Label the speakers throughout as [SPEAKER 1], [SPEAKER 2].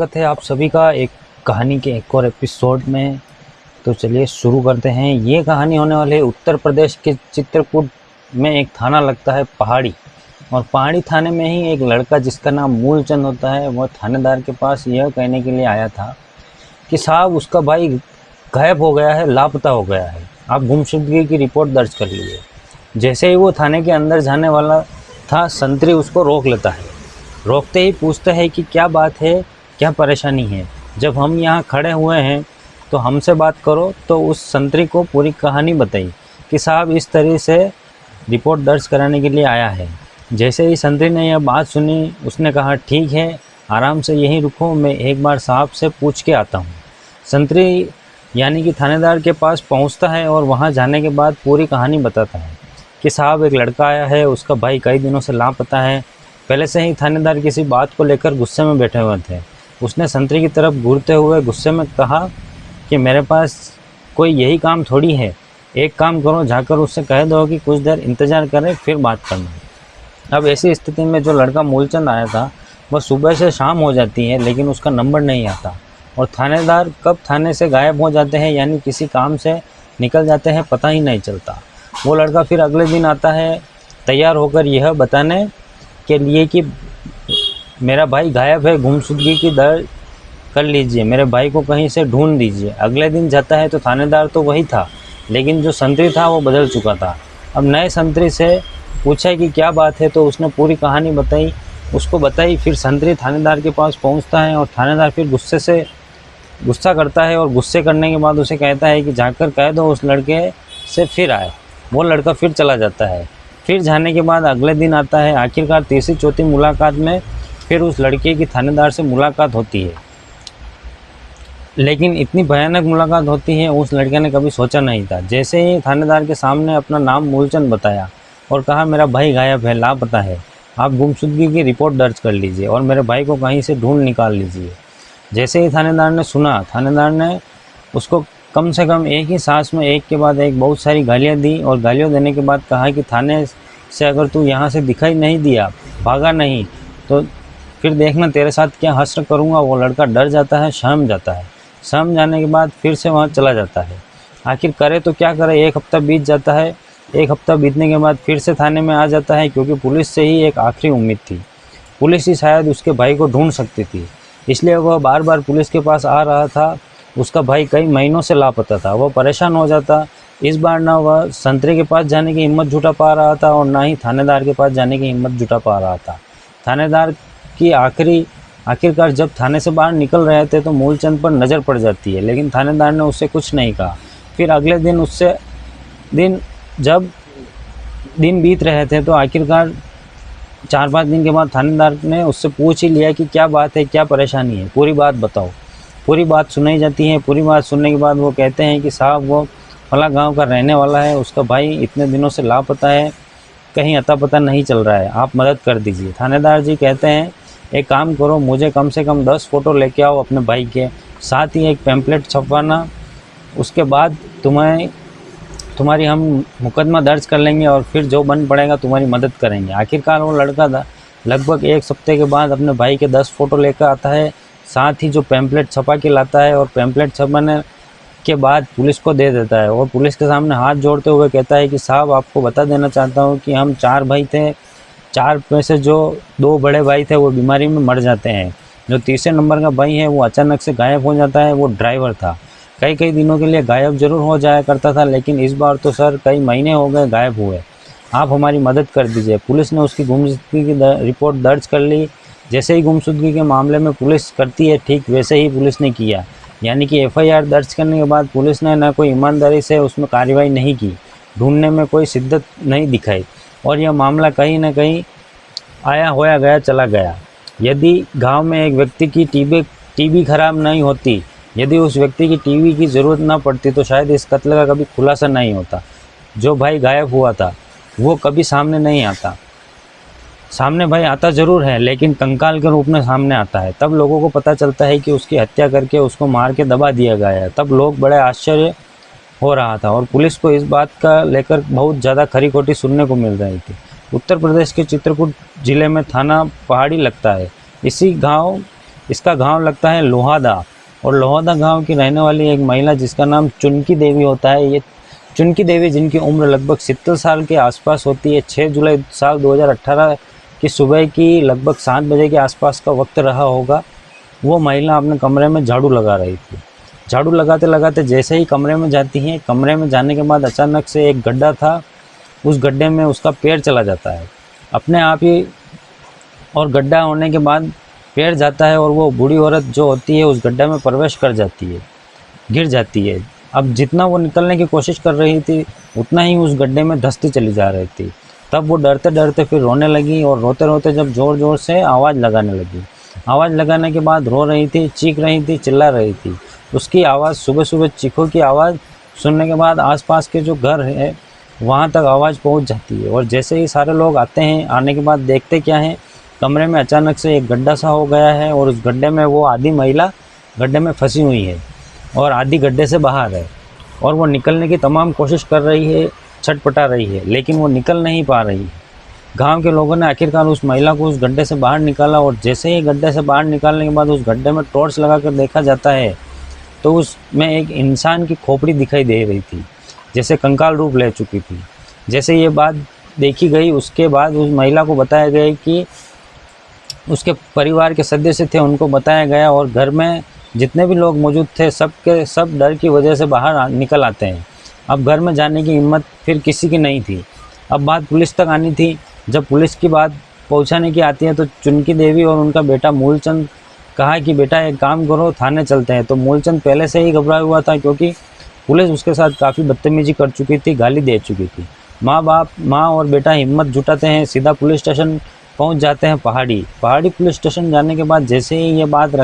[SPEAKER 1] स्वागत है आप सभी का एक कहानी के एक और एपिसोड में। तो चलिए शुरू करते हैं। ये कहानी होने वाली है उत्तर प्रदेश के चित्रकूट में एक थाना लगता है पहाड़ी, और पहाड़ी थाने में ही एक लड़का जिसका नाम मूलचंद होता है, वह थानेदार के पास यह कहने के लिए आया था कि साहब उसका भाई गायब हो गया है, लापता हो गया है, आप गुमशुदगी की रिपोर्ट दर्ज कर लीजिए। जैसे ही वो थाने के अंदर जाने वाला था, संतरी उसको रोक लेता है। रोकते ही पूछता है कि क्या बात है, क्या परेशानी है, जब हम यहाँ खड़े हुए हैं तो हमसे बात करो। तो उस संतरी को पूरी कहानी बताई कि साहब इस तरह से रिपोर्ट दर्ज कराने के लिए आया है। जैसे ही संतरी ने यह बात सुनी, उसने कहा ठीक है, आराम से यहीं रुको, मैं एक बार साहब से पूछ के आता हूँ। संतरी यानी कि थानेदार के पास पहुँचता है और वहाँ जाने के बाद पूरी कहानी बताता है कि साहब एक लड़का आया है, उसका भाई कई दिनों से लापता है। पहले से ही थानेदार किसी बात को लेकर गुस्से में बैठे हुए थे। उसने संतरी की तरफ घूरते हुए गुस्से में कहा कि मेरे पास कोई यही काम थोड़ी है, एक काम करो, जाकर उससे कह दो कि कुछ देर इंतज़ार करें फिर बात करना। अब ऐसी स्थिति में जो लड़का मूलचंद आया था, वह सुबह से शाम हो जाती है लेकिन उसका नंबर नहीं आता, और थानेदार कब थाने से गायब हो जाते हैं यानी किसी काम से निकल जाते हैं, पता ही नहीं चलता। वो लड़का फिर अगले दिन आता है तैयार होकर यह बताने के लिए कि मेरा भाई गायब है, गुमशुदगी की दर्ज कर लीजिए, मेरे भाई को कहीं से ढूंढ दीजिए। अगले दिन जाता है तो थानेदार तो वही था, लेकिन जो संतरी था वो बदल चुका था। अब नए संतरी से पूछा कि क्या बात है, तो उसने पूरी कहानी उसको बताई। फिर संतरी थानेदार के पास पहुंचता है और थानेदार फिर गुस्सा करता है, और गुस्से करने के बाद उसे कहता है कि जाकर कह दो उस लड़के से फिर आए। वो लड़का फिर चला जाता है। फिर जाने के बाद अगले दिन आता है। आखिरकार तीसरी चौथी मुलाकात में फिर उस लड़के की थानेदार से मुलाकात होती है, लेकिन इतनी भयानक मुलाकात होती है उस लड़के ने कभी सोचा नहीं था। जैसे ही थानेदार के सामने अपना नाम मूलचंद बताया और कहा मेरा भाई गायब है, लापता है, आप गुमशुदगी की रिपोर्ट दर्ज कर लीजिए और मेरे भाई को कहीं से ढूंढ निकाल लीजिए। जैसे ही थानेदार ने सुना, थानेदार ने उसको कम से कम एक ही सांस में एक के बाद एक बहुत सारी गालियाँ दी, और गालियाँ देने के बाद कहा कि थाने से अगर तू यहाँ से दिखाई नहीं दिया, भागा नहीं, तो फिर देखना तेरे साथ क्या हश्र करूँगा। वो लड़का डर जाता है, सहम जाता है। सहम जाने के बाद फिर से वहाँ चला जाता है। आखिर करे तो क्या करे, एक हफ्ता बीत जाता है। एक हफ्ता बीतने के बाद फिर से थाने में आ जाता है, क्योंकि पुलिस से ही एक आखिरी उम्मीद थी। पुलिस ही शायद उसके भाई को ढूंढ सकती थी, इसलिए वह बार बार पुलिस के पास आ रहा था। उसका भाई कई महीनों से लापता था। वह परेशान हो जाता। इस बार ना वह संतरे के पास जाने की हिम्मत जुटा पा रहा था और ना ही थानेदार के पास जाने की हिम्मत जुटा पा रहा था। थानेदार की आखिरकार जब थाने से बाहर निकल रहे थे तो मूलचंद पर नज़र पड़ जाती है, लेकिन थानेदार ने उससे कुछ नहीं कहा। फिर अगले दिन जब दिन बीत रहे थे तो आखिरकार 4-5 दिन के बाद थानेदार ने उससे पूछ ही लिया कि क्या बात है, क्या परेशानी है, पूरी बात बताओ। पूरी बात सुनाई जाती है। पूरी बात सुनने के बाद वो कहते हैं कि साहब वो फला गांव का रहने वाला है, उसका भाई इतने दिनों से लापता है, कहीं अता पता नहीं चल रहा है, आप मदद कर दीजिए। थानेदार जी कहते हैं एक काम करो, मुझे कम से कम 10 फ़ोटो लेके आओ अपने भाई के, साथ ही एक पैम्पलेट छपवाना, उसके बाद तुम्हारी हम मुकदमा दर्ज कर लेंगे और फिर जो बन पड़ेगा तुम्हारी मदद करेंगे। आखिरकार वो लड़का लगभग एक सप्ते के बाद अपने भाई के 10 फ़ोटो लेकर आता है, साथ ही जो पैम्पलेट छपा के लाता है, और पैम्पलेट छपाने के बाद पुलिस को दे देता है, और पुलिस के सामने हाथ जोड़ते हुए कहता है कि साहब आपको बता देना चाहता हूँ कि हम 4 भाई थे, 4 में से जो 2 बड़े भाई थे वो बीमारी में मर जाते हैं। जो तीसरे नंबर का भाई है वो अचानक से गायब हो जाता है। वो ड्राइवर था, कई दिनों के लिए गायब जरूर हो जाया करता था, लेकिन इस बार तो सर कई महीने हो गए गायब हुए, आप हमारी मदद कर दीजिए। पुलिस ने उसकी गुमशुदगी की रिपोर्ट दर्ज कर ली। जैसे ही गुमशुदगी के मामले में पुलिस करती है, ठीक वैसे ही पुलिस ने किया, यानी कि FIR दर्ज करने के बाद पुलिस ने न कोई ईमानदारी से उसमें कार्रवाई नहीं की, ढूंढने में कोई शिद्दत नहीं दिखाई, और यह मामला कहीं न कहीं आया होया गया चला गया। यदि गांव में एक व्यक्ति की टीबी खराब नहीं होती, यदि उस व्यक्ति की टीबी की ज़रूरत ना पड़ती, तो शायद इस कत्ल का कभी खुलासा नहीं होता। जो भाई गायब हुआ था वो कभी सामने नहीं आता। सामने भाई आता ज़रूर है, लेकिन कंकाल के रूप में सामने आता है। तब लोगों को पता चलता है कि उसकी हत्या करके उसको मार के दबा दिया गया है। तब लोग बड़े आश्चर्य हो रहा था, और पुलिस को इस बात का लेकर बहुत ज़्यादा खरी खोटी सुनने को मिल रही थी। उत्तर प्रदेश के चित्रकूट जिले में थाना पहाड़ी लगता है। इसी गांव इसका गांव लगता है लोहादा, और लोहादा गांव की रहने वाली एक महिला जिसका नाम चुनकी देवी होता है। ये चुनकी देवी, जिनकी उम्र लगभग 70 साल के आसपास होती है, 6 जुलाई साल 2018 की सुबह की लगभग 7 बजे के आसपास का वक्त रहा होगा। वो महिला अपने कमरे में झाड़ू लगा रही थी। झाड़ू लगाते लगाते जैसे ही कमरे में जाती हैं, कमरे में जाने के बाद अचानक से एक गड्ढा था, उस गड्ढे में उसका पैर चला जाता है अपने आप ही, और गड्ढा होने के बाद पैर जाता है और वो बूढ़ी औरत जो होती है उस गड्ढे में प्रवेश कर जाती है, गिर जाती है। अब जितना वो निकलने की कोशिश कर रही थी उतना ही उस गड्ढे में धंसती चली जा रही थी। तब वो डरते डरते फिर रोने लगी, और रोते रोते जब ज़ोर ज़ोर से आवाज़ लगाने लगी। आवाज़ लगाने के बाद रो रही थी, चीख रही थी, चिल्ला रही थी। उसकी आवाज़, सुबह सुबह चीखों की आवाज़ सुनने के बाद आसपास के जो घर है वहाँ तक आवाज़ पहुँच जाती है। और जैसे ही सारे लोग आते हैं, आने के बाद देखते क्या है, कमरे में अचानक से एक गड्ढा सा हो गया है, और उस गड्ढे में वो आधी महिला गड्ढे में फंसी हुई है और आधी गड्ढे से बाहर है, और वो निकलने की तमाम कोशिश कर रही है, छटपटा रही है, लेकिन वो निकल नहीं पा रही है। गांव के लोगों ने आखिरकार उस महिला को उस गड्ढे से बाहर निकाला, और जैसे ही गड्ढे से बाहर निकालने के बाद उस गड्ढे में टॉर्च लगाकर देखा जाता है तो उसमें एक इंसान की खोपड़ी दिखाई दे रही थी, जैसे कंकाल रूप ले चुकी थी। जैसे ये बात देखी गई, उसके बाद उस महिला को बताया गया कि उसके परिवार के सदस्य थे, उनको बताया गया, और घर में जितने भी लोग मौजूद थे सब के सब डर की वजह से बाहर निकल आते हैं। अब घर में जाने की हिम्मत फिर किसी की नहीं थी। अब बात पुलिस तक आनी थी। जब पुलिस की बात पहुंचाने की आती है तो चुनकी देवी और उनका बेटा मूलचंद कहा कि बेटा एक काम करो, थाने चलते हैं। तो मूलचंद पहले से ही घबराया हुआ था, क्योंकि पुलिस उसके साथ काफ़ी बदतमीजी कर चुकी थी, गाली दे चुकी थी। माँ और बेटा हिम्मत जुटाते हैं, सीधा पुलिस स्टेशन पहुंच जाते हैं। पहाड़ी पुलिस स्टेशन जाने के बाद जैसे ही ये बात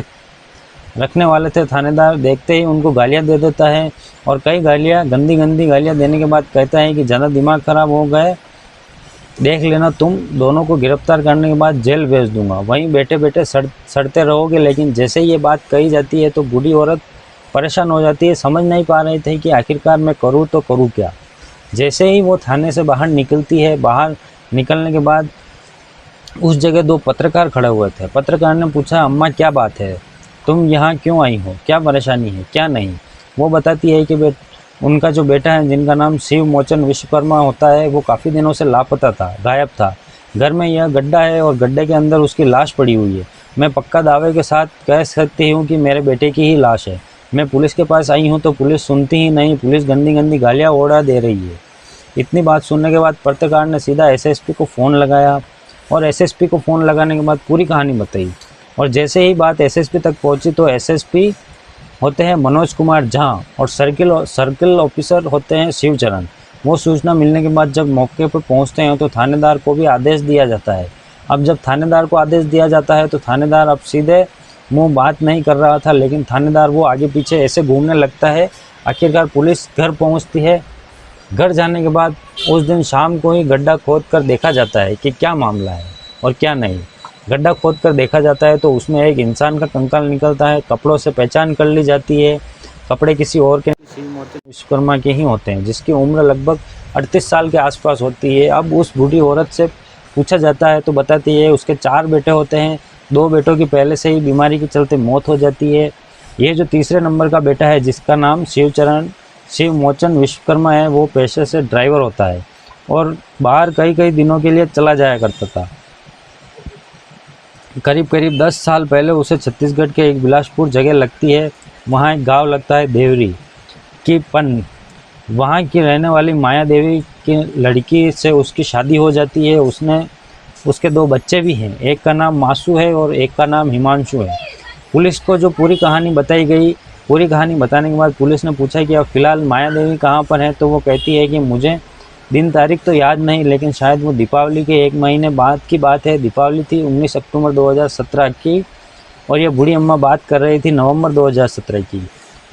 [SPEAKER 1] रखने वाले थे, थानेदार देखते ही उनको गालियां दे देता है, और कई गालियां, गंदी गंदी गालियां देने के बाद कहता है कि ज़्यादा दिमाग ख़राब हो गए, देख लेना, तुम दोनों को गिरफ्तार करने के बाद जेल भेज दूंगा, वहीं बैठे बैठे सड़ते रहोगे। लेकिन जैसे ये बात कही जाती है तो बूढ़ी औरत परेशान हो जाती है, समझ नहीं पा रही थी कि आखिरकार मैं करूँ तो करूँ क्या। जैसे ही वो थाने से बाहर निकलती है, बाहर निकलने के बाद उस जगह 2 पत्रकार खड़े हुए थे। पत्रकार ने पूछा, अम्मा क्या बात है, तुम यहाँ क्यों आई हो, क्या परेशानी है, क्या नहीं। वो बताती है कि उनका जो बेटा है, जिनका नाम शिव मोचन विश्वकर्मा होता है, वो काफ़ी दिनों से लापता था, गायब था। घर में यह गड्ढा है और गड्ढे के अंदर उसकी लाश पड़ी हुई है। मैं पक्का दावे के साथ कह सकती हूँ कि मेरे बेटे की ही लाश है। मैं पुलिस के पास आई हूँ तो पुलिस सुनती ही नहीं, पुलिस गंदी गंदी गालियाँ उड़ा दे रही है। इतनी बात सुनने के बाद पत्रकार ने सीधा एसएसपी को फ़ोन लगाया, और एसएसपी को फ़ोन लगाने के बाद पूरी कहानी बताई। और जैसे ही बात एसएसपी तक पहुंची तो एसएसपी होते हैं मनोज कुमार झा, और सर्किल ऑफिसर होते हैं शिवचरण। वो सूचना मिलने के बाद जब मौके पर पहुंचते हैं तो थानेदार को भी आदेश दिया जाता है। अब जब थानेदार को आदेश दिया जाता है तो थानेदार अब सीधे मुंह बात नहीं कर रहा था, लेकिन थानेदार वो आगे पीछे ऐसे घूमने लगता है। आखिरकार पुलिस घर पहुँचती है। घर जाने के बाद उस दिन शाम को ही गड्ढा खोद कर देखा जाता है कि क्या मामला है और क्या नहीं। गड्ढा खोद कर देखा जाता है तो उसमें एक इंसान का कंकाल निकलता है। कपड़ों से पहचान कर ली जाती है, कपड़े किसी और के विश्वकर्मा के ही होते हैं, जिसकी उम्र लगभग 38 साल के आसपास होती है। अब उस बूढ़ी औरत से पूछा जाता है तो बताती है उसके 4 बेटे होते हैं, 2 बेटों की पहले से ही बीमारी के चलते मौत हो जाती है। ये जो तीसरे नंबर का बेटा है, जिसका नाम शिव मोचन विश्वकर्मा है, वो पेशे से ड्राइवर होता है और बाहर कई दिनों के लिए चला जाया करता था। करीब 10 साल पहले उसे छत्तीसगढ़ के एक बिलासपुर जगह लगती है, वहाँ एक गांव लगता है देवरी की पन। वहाँ की रहने वाली माया देवी की लड़की से उसकी शादी हो जाती है। उसके 2 बच्चे भी हैं, एक का नाम मासू है और एक का नाम हिमांशु है। पुलिस को जो पूरी कहानी बताई गई, पूरी कहानी बताने के बाद पुलिस ने पूछा कि अब फ़िलहाल माया देवी कहाँ पर है, तो वो कहती है कि मुझे दिन तारीख तो याद नहीं, लेकिन शायद वो दीपावली के 1 महीने बाद की बात है। दीपावली थी 19 अक्टूबर 2017 की, और ये बूढ़ी अम्मा बात कर रही थी नवंबर 2017 की।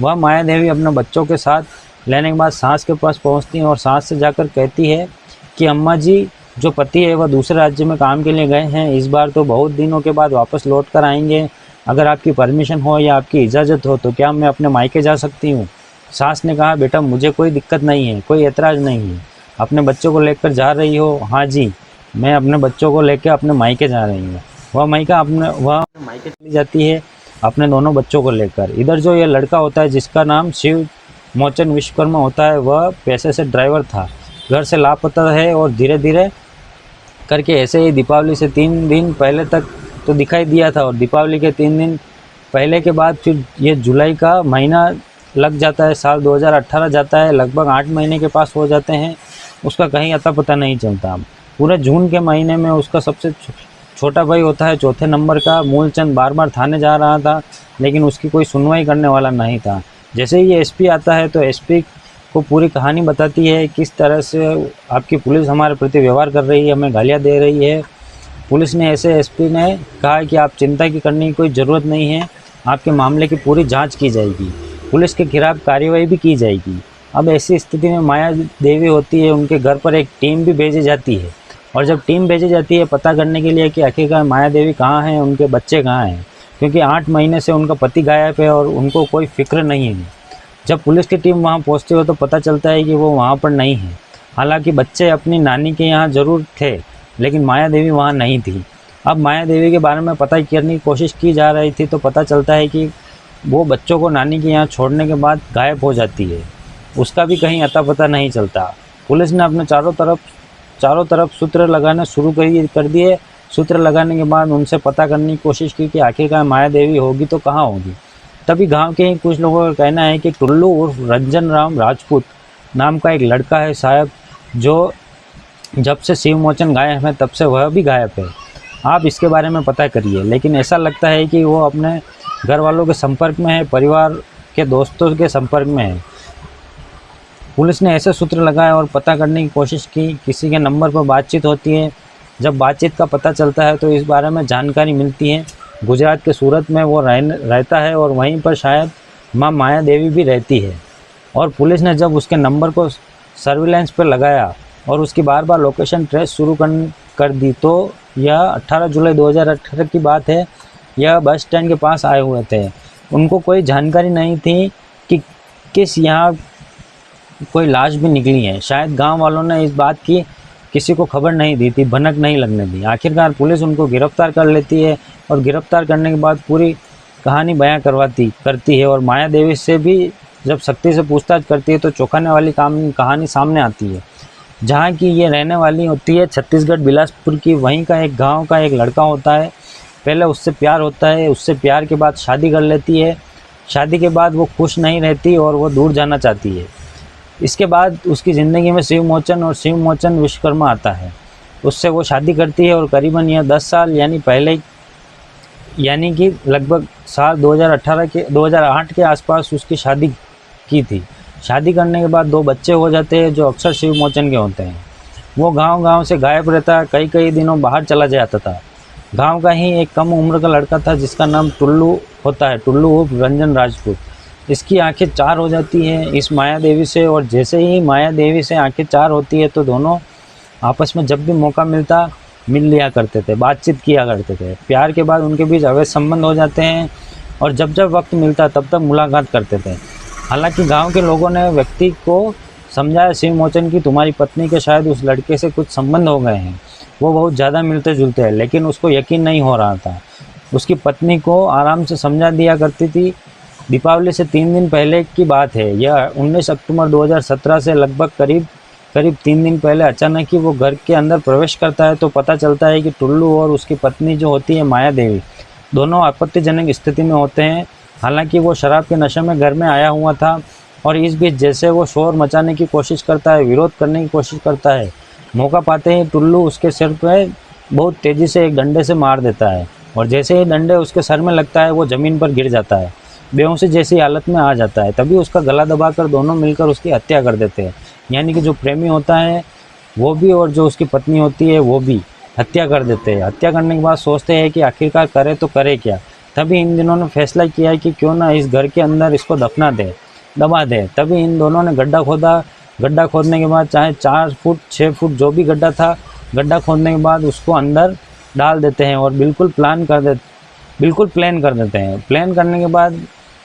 [SPEAKER 1] वह माया देवी अपने बच्चों के साथ लेने के बाद सास के पास पहुंचती है और सास से जाकर कहती है कि अम्मा जी, जो पति है वह दूसरे राज्य में काम के लिए गए हैं, इस बार तो बहुत दिनों के बाद वापस लौट कर आएंगे। अगर आपकी परमिशन हो या आपकी इजाज़त हो तो क्या मैं अपने मायके जा सकती हूँ। सास ने कहा, बेटा मुझे कोई दिक्कत नहीं है, कोई एतराज़ नहीं है। अपने बच्चों को लेकर जा रही हो? हाँ जी, मैं अपने बच्चों को लेकर अपने मायके जा रही हूँ। वह मायके चली जाती है। अपने दोनों बच्चों को लेकर। इधर जो ये लड़का होता है जिसका नाम शिव मोचन विश्वकर्मा होता है, वह पेशे से ड्राइवर था, घर से लापता है और धीरे धीरे करके ऐसे ही दीपावली से 3 दिन पहले तक तो दिखाई दिया था, और दीपावली के 3 दिन पहले के बाद फिर ये जुलाई का महीना लग जाता है, साल 2018 जाता है, लगभग 8 महीने के पास हो जाते हैं, उसका कहीं अता पता नहीं चलता। पूरे जून के महीने में उसका सबसे छोटा भाई होता है, चौथे नंबर का मूलचंद, बार बार थाने जा रहा था लेकिन उसकी कोई सुनवाई करने वाला नहीं था। जैसे ही एसपी आता है तो एसपी को पूरी कहानी बताती है, किस तरह से आपकी पुलिस हमारे प्रति व्यवहार कर रही है, हमें गालियाँ दे रही है। पुलिस ने ऐसे एसपी ने कहा कि आप चिंता की करने की कोई ज़रूरत नहीं है, आपके मामले की पूरी जांच की जाएगी, पुलिस के खिलाफ कार्रवाई भी की जाएगी। अब ऐसी स्थिति में माया देवी होती है, उनके घर पर एक टीम भी भेजी जाती है, और जब टीम भेजी जाती है पता करने के लिए कि आखिरकार माया देवी कहाँ हैं, उनके बच्चे कहाँ हैं, क्योंकि 8 महीने से उनका पति गायब है और उनको कोई फिक्र नहीं है। जब पुलिस की टीम वहाँ पहुँचती हो तो पता चलता है कि वो वहाँ पर नहीं है। हालांकि बच्चे अपनी नानी के यहाँ ज़रूर थे, लेकिन माया देवी वहाँ नहीं थी। अब माया देवी के बारे में पता करने की कोशिश की जा रही थी तो पता चलता है कि वो बच्चों को नानी के यहाँ छोड़ने के बाद गायब हो जाती है, उसका भी कहीं अता पता नहीं चलता। पुलिस ने अपने चारों तरफ सूत्र लगाने शुरू कर दिए। सूत्र लगाने के बाद उनसे पता करने की कोशिश की कि आखिरकार माया देवी होगी तो कहाँ होगी। तभी गांव के ही कुछ लोगों का कहना है कि टुल्लू उर्फ रंजन राम राजपूत नाम का एक लड़का है साहब, जो जब से शिव मोचन गायब है तब से वह भी गायब है। आप इसके बारे में पता करिए, लेकिन ऐसा लगता है कि वो अपने घर वालों के संपर्क में है, परिवार के दोस्तों के संपर्क में है। पुलिस ने ऐसे सूत्र लगाए और पता करने की कोशिश की, किसी के नंबर पर बातचीत होती है। जब बातचीत का पता चलता है तो इस बारे में जानकारी मिलती है। गुजरात के सूरत में वो रहता है और वहीं पर शायद माँ माया देवी भी रहती है। और पुलिस ने जब उसके नंबर को सर्विलेंस पर लगाया और उसकी बार बार लोकेशन ट्रेस शुरू कर दी तो यह 18 जुलाई 2018 की बात है। यह बस स्टैंड के पास आए हुए थे। उनको कोई जानकारी नहीं थी कि किस यहाँ कोई लाश भी निकली है। शायद गांव वालों ने इस बात की किसी को खबर नहीं दी थी, भनक नहीं लगने दी। आखिरकार पुलिस उनको गिरफ्तार कर लेती है और गिरफ्तार करने के बाद पूरी कहानी बयां करती है। और माया देवी से भी जब सख्ती से पूछताछ करती है तो चौंकाने वाली कहानी सामने आती है। जहाँ की ये रहने वाली होती है छत्तीसगढ़ बिलासपुर की, वहीं का एक गाँव का एक लड़का होता है। पहले उससे प्यार होता है, उससे प्यार के बाद शादी कर लेती है। शादी के बाद वो खुश नहीं रहती और वो दूर जाना चाहती है। इसके बाद उसकी ज़िंदगी में शिव मोचन विश्वकर्मा आता है। उससे वो शादी करती है और करीबन यह 10 साल यानी कि लगभग साल 2008 के आसपास उसकी शादी की थी। शादी करने के बाद 2 बच्चे हो जाते हैं जो अक्सर शिव मोचन के होते हैं। वो गांव से गायब रहता, कई दिनों बाहर चला जाता था। गांव का ही एक कम उम्र का लड़का था जिसका नाम टुल्लू होता है, टुल्लू उर्फ रंजन राजपूत। इसकी आंखें 4 हो जाती हैं इस माया देवी से, और जैसे ही माया देवी से आंखें 4 होती है तो दोनों आपस में जब भी मौका मिलता मिल लिया करते थे, बातचीत किया करते थे। प्यार के बाद उनके बीच अवैध संबंध हो जाते हैं और जब वक्त मिलता तब तक मुलाकात करते थे। हालांकि गांव के लोगों ने व्यक्ति को समझाया शिव मोचन की तुम्हारी पत्नी के शायद उस लड़के से कुछ संबंध हो गए हैं, वो बहुत ज़्यादा मिलते जुलते हैं, लेकिन उसको यकीन नहीं हो रहा था। उसकी पत्नी को आराम से समझा दिया करती थी। दीपावली से 3 दिन पहले की बात है। यह 19 अक्टूबर 2017 से लगभग करीब 3 दिन पहले अचानक ही वो घर के अंदर प्रवेश करता है तो पता चलता है कि टुल्लू और उसकी पत्नी जो होती है माया देवी दोनों आपत्तिजनक स्थिति में होते हैं। हालांकि वो शराब के नशे में घर में आया हुआ था और इस बीच जैसे वो शोर मचाने की कोशिश करता है, विरोध करने की कोशिश करता है, मौका पाते ही टुल्लू उसके सिर पे बहुत तेज़ी से एक डंडे से मार देता है और जैसे ही डंडे उसके सर में लगता है वो ज़मीन पर गिर जाता है, बेहोशी जैसी हालत में आ जाता है। तभी उसका गला दबाकर दोनों मिलकर उसकी हत्या कर देते हैं। यानी कि जो प्रेमी होता है वो भी और जो उसकी पत्नी होती है वो भी हत्या कर देते हैं। हत्या करने के बाद सोचते हैं कि आखिरकार करे तो करे क्या। तभी इन दिनों ने फैसला किया है कि क्यों ना इस घर के अंदर इसको दबा दे। तभी इन दोनों ने गड्ढा खोदा। गड्ढा खोदने के बाद चाहे 4 फुट 6 फुट जो भी गड्ढा था, गड्ढा खोदने के बाद उसको अंदर डाल देते हैं और बिल्कुल प्लान कर देते हैं। प्लान करने के बाद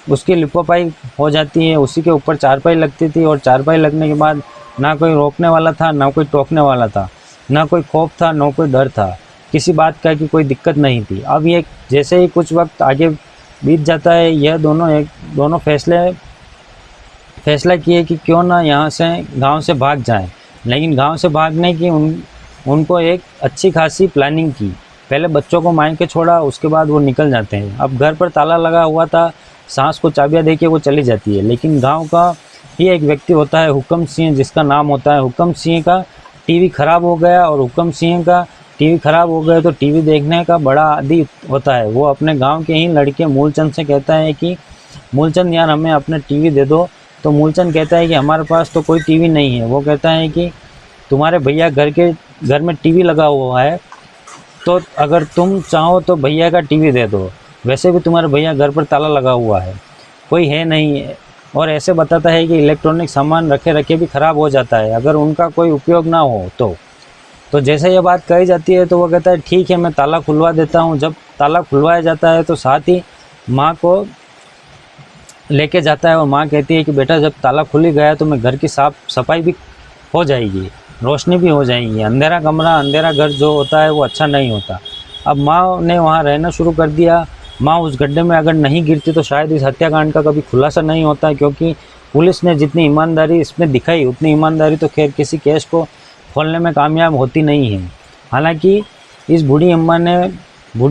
[SPEAKER 1] उसकी लिपोपाई हो जाती है। उसी के ऊपर चारपाई लगती थी और चारपाई लगने के बाद ना कोई रोकने वाला था, ना कोई टोकने वाला था, ना कोई खौफ था, ना कोई डर था, किसी बात का कि कोई दिक्कत नहीं थी। अब ये जैसे ही कुछ वक्त आगे बीत जाता है। यह दोनों फैसला किए कि क्यों ना यहाँ से गांव से भाग जाएं, लेकिन गांव से भागने की उनको एक अच्छी खासी प्लानिंग की। पहले बच्चों को मायके छोड़ा, उसके बाद वो निकल जाते हैं। अब घर पर ताला लगा हुआ था, सास को चाबियाँ दे के वो चली जाती है। लेकिन गांव का ही एक व्यक्ति होता है हुक्म सिंह, जिसका नाम होता है हुक्म सिंह का टीवी खराब हो गया, और हुक्म सिंह का टीवी खराब हो गया तो टीवी देखने का बड़ा आदी होता है। वो अपने गांव के ही लड़के मूलचंद से कहता है कि मूलचंद यार हमें अपना टीवी दे दो। तो मूलचंद कहता है कि हमारे पास तो कोई टीवी नहीं है। वो कहता है कि तुम्हारे भैया घर में टीवी लगा हुआ है, तो अगर तुम चाहो तो भैया का टीवी दे दो। वैसे भी तुम्हारे भैया घर पर ताला लगा हुआ है, कोई है नहीं है। और ऐसे बताता है कि इलेक्ट्रॉनिक सामान रखे रखे भी ख़राब हो जाता है अगर उनका कोई उपयोग ना हो तो जैसे ये बात कही जाती है तो वो कहता है ठीक है मैं ताला खुलवा देता हूँ। जब ताला खुलवाया जाता है तो साथ ही माँ को लेके जाता है, और माँ कहती है कि बेटा जब ताला खुल ही गया तो मैं घर की साफ सफाई भी हो जाएगी, रोशनी भी हो जाएगी। अंधेरा कमरा अंधेरा घर जो होता है वो अच्छा नहीं होता। अब माँ ने वहाँ रहना शुरू कर दिया। माँ उस गड्ढे में अगर नहीं गिरती तो शायद इस हत्याकांड का कभी खुलासा नहीं होता, क्योंकि पुलिस ने जितनी ईमानदारी इसमें दिखाई उतनी ईमानदारी तो खैर किसी केस को खोलने में कामयाब होती नहीं है। हालांकि इस बूढ़ी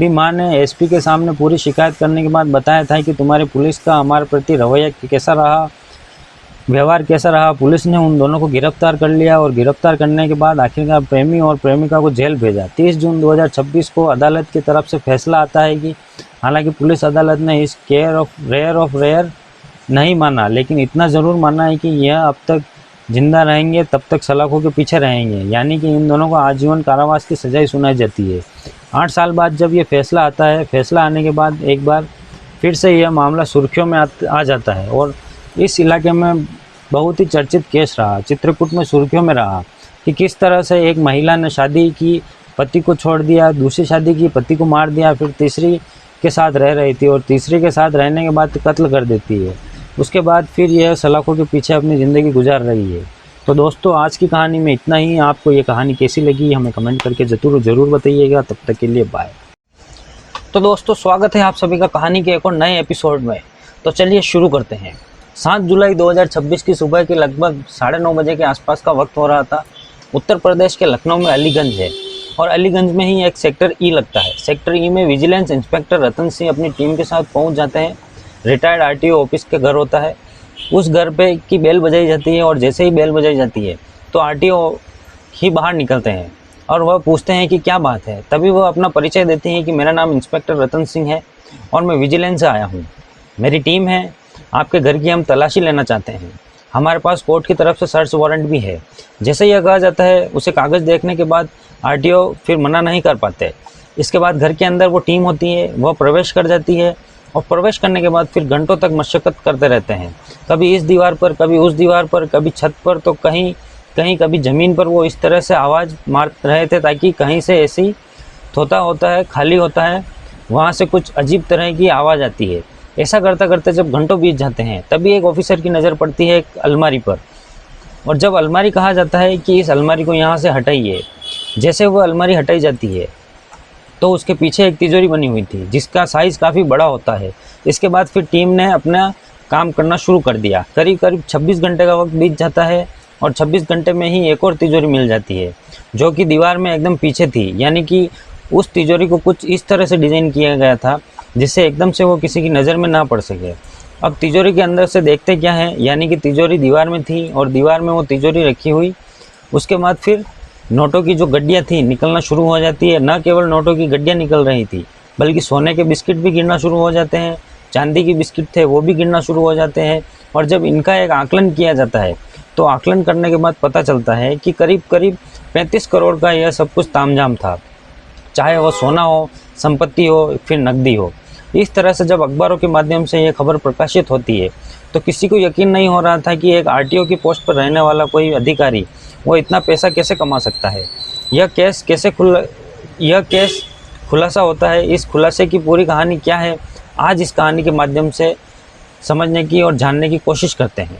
[SPEAKER 1] माँ ने एसपी के सामने पूरी शिकायत करने के बाद बताया था कि तुम्हारी पुलिस का हमारे प्रति रवैया कैसा रहा, व्यवहार कैसा रहा। पुलिस ने उन दोनों को गिरफ्तार कर लिया, और गिरफ्तार करने के बाद आखिरकार प्रेमी और प्रेमिका को जेल भेजा। 30 जून 2026 को अदालत की तरफ से फैसला आता है कि हालांकि पुलिस अदालत ने इस रेयर ऑफ रेयर नहीं माना, लेकिन इतना ज़रूर माना है कि यह अब तक जिंदा रहेंगे तब तक सलाखों के पीछे रहेंगे, यानी कि इन दोनों को आजीवन कारावास की सजाई सुनाई जाती है। 8 साल बाद जब ये फैसला आता है, फैसला आने के बाद एक बार फिर से यह मामला सुर्खियों में आ जाता है, और इस इलाके में बहुत ही चर्चित केस रहा, चित्रकूट में सुर्खियों में रहा कि किस तरह से एक महिला ने शादी की, पति को छोड़ दिया, दूसरी शादी की, पति को मार दिया, फिर तीसरी के साथ रह रही थी और तीसरी के साथ रहने के बाद कत्ल कर देती है। उसके बाद फिर यह सलाखों के पीछे अपनी ज़िंदगी गुजार रही है। तो दोस्तों आज की कहानी में इतना ही। आपको ये कहानी कैसी लगी हमें कमेंट करके ज़रूर बताइएगा। तब तक के लिए बाय। तो दोस्तों स्वागत है आप सभी का कहानी के एक और नए एपिसोड में। तो चलिए शुरू करते हैं। 7 जुलाई 2026 की सुबह के लगभग 9:30 बजे के आसपास का वक्त हो रहा था। उत्तर प्रदेश के लखनऊ में अलीगंज है, और अलीगंज में ही एक सेक्टर ई लगता है। सेक्टर ई में विजिलेंस इंस्पेक्टर रतन सिंह अपनी टीम के साथ पहुंच जाते हैं। रिटायर्ड आरटीओ ऑफिस के घर होता है, उस घर पे की बेल बजाई जाती है, और जैसे ही बेल बजाई जाती है तो आरटीओ ही बाहर निकलते हैं और वह पूछते हैं कि क्या बात है। तभी वह अपना परिचय देते हैं कि मेरा नाम इंस्पेक्टर रतन सिंह है और मैं विजिलेंस से आया हूँ। मेरी टीम है, आपके घर की हम तलाशी लेना चाहते हैं। हमारे पास कोर्ट की तरफ से सर्च वारंट भी है। जैसे ही यह कहा जाता है उसे कागज़ देखने के बाद आरटीओ फिर मना नहीं कर पाते। इसके बाद घर के अंदर वो टीम होती है, वह प्रवेश कर जाती है, और प्रवेश करने के बाद फिर घंटों तक मशक्क़त करते रहते हैं। कभी इस दीवार पर, कभी उस दीवार पर, कभी छत पर, तो कहीं कभी ज़मीन पर। वो इस तरह से आवाज़ मार रहे थे ताकि कहीं से ऐसी थोता होता है, खाली होता है, वहाँ से कुछ अजीब तरह की आवाज़ आती है। ऐसा करते करते जब घंटों बीत जाते हैं तभी एक ऑफिसर की नज़र पड़ती है एक अलमारी पर, और जब अलमारी कहा जाता है कि इस अलमारी को यहाँ से हटाइए। जैसे वो अलमारी हटाई जाती है तो उसके पीछे एक तिजोरी बनी हुई थी जिसका साइज़ काफ़ी बड़ा होता है। इसके बाद फिर टीम ने अपना काम करना शुरू कर दिया। करीब 26 घंटे का वक्त बीत जाता है, और 26 घंटे में ही एक और तिजोरी मिल जाती है जो कि दीवार में एकदम पीछे थी। यानी कि उस तिजोरी को कुछ इस तरह से डिज़ाइन किया गया था जिससे एकदम से वो किसी की नज़र में ना पड़ सके। अब तिजोरी के अंदर से देखते क्या है, यानी कि तिजोरी दीवार में थी और दीवार में वो तिजोरी रखी हुई। उसके बाद फिर नोटों की जो गड्डियाँ थी निकलना शुरू हो जाती है। न केवल नोटों की गड्डियाँ निकल रही थी बल्कि सोने के बिस्किट भी गिरना शुरू हो जाते हैं, चांदी के बिस्किट थे वो भी गिरना शुरू हो जाते हैं। और जब इनका एक आकलन किया जाता है तो आकलन करने के बाद पता चलता है कि करीब 35 करोड़ का यह सब कुछ तामझाम था, चाहे वो सोना हो, संपत्ति हो, फिर नकदी हो। इस तरह से जब अखबारों के माध्यम से ये खबर प्रकाशित होती है तो किसी को यकीन नहीं हो रहा था कि एक आरटीओ की पोस्ट पर रहने वाला कोई अधिकारी वो इतना पैसा कैसे कमा सकता है। यह केस खुलासा होता है। इस खुलासे की पूरी कहानी क्या है, आज इस कहानी के माध्यम से समझने की और जानने की कोशिश करते हैं।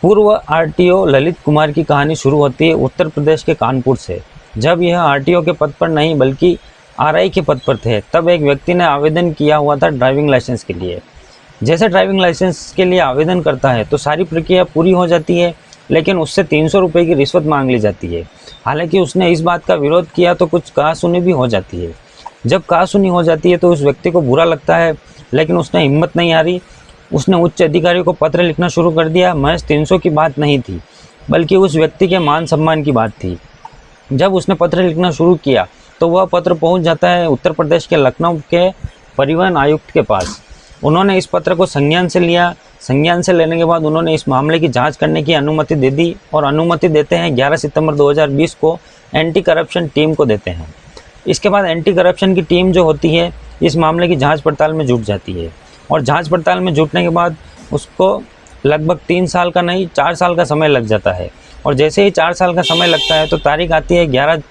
[SPEAKER 1] पूर्व आरटीओ ललित कुमार की कहानी शुरू होती है उत्तर प्रदेश के कानपुर से। जब यह आरटीओ के पद पर नहीं बल्कि आरआई के पद पर थे, तब एक व्यक्ति ने आवेदन किया हुआ था ड्राइविंग लाइसेंस के लिए। जैसे ड्राइविंग लाइसेंस के लिए आवेदन करता है तो सारी प्रक्रिया पूरी हो जाती है, लेकिन उससे 300 रुपये की रिश्वत मांग ली जाती है। हालांकि उसने इस बात का विरोध किया तो कुछ कहासुनी भी हो जाती है। जब कहासुनी हो जाती है तो उस व्यक्ति को बुरा लगता है, लेकिन उसने हिम्मत नहीं हारी। उसने उच्च अधिकारियों को पत्र लिखना शुरू कर दिया। महज 300 की बात नहीं थी, बल्कि उस व्यक्ति के मान सम्मान की बात थी। जब उसने पत्र लिखना शुरू किया तो वह पत्र पहुंच जाता है उत्तर प्रदेश के लखनऊ के परिवहन आयुक्त के पास। उन्होंने इस पत्र को संज्ञान से लिया। संज्ञान से लेने के बाद उन्होंने इस मामले की जांच करने की अनुमति दे दी और अनुमति देते हैं 11 सितंबर 2020 को एंटी करप्शन टीम को देते हैं। इसके बाद एंटी करप्शन की टीम जो होती है इस मामले की जांच पड़ताल में जुट जाती है और जांच पड़ताल में जुटने के बाद उसको लगभग 3 साल का नहीं 4 साल का समय लग जाता है। और जैसे ही 4 साल का समय लगता है तो तारीख आती है 11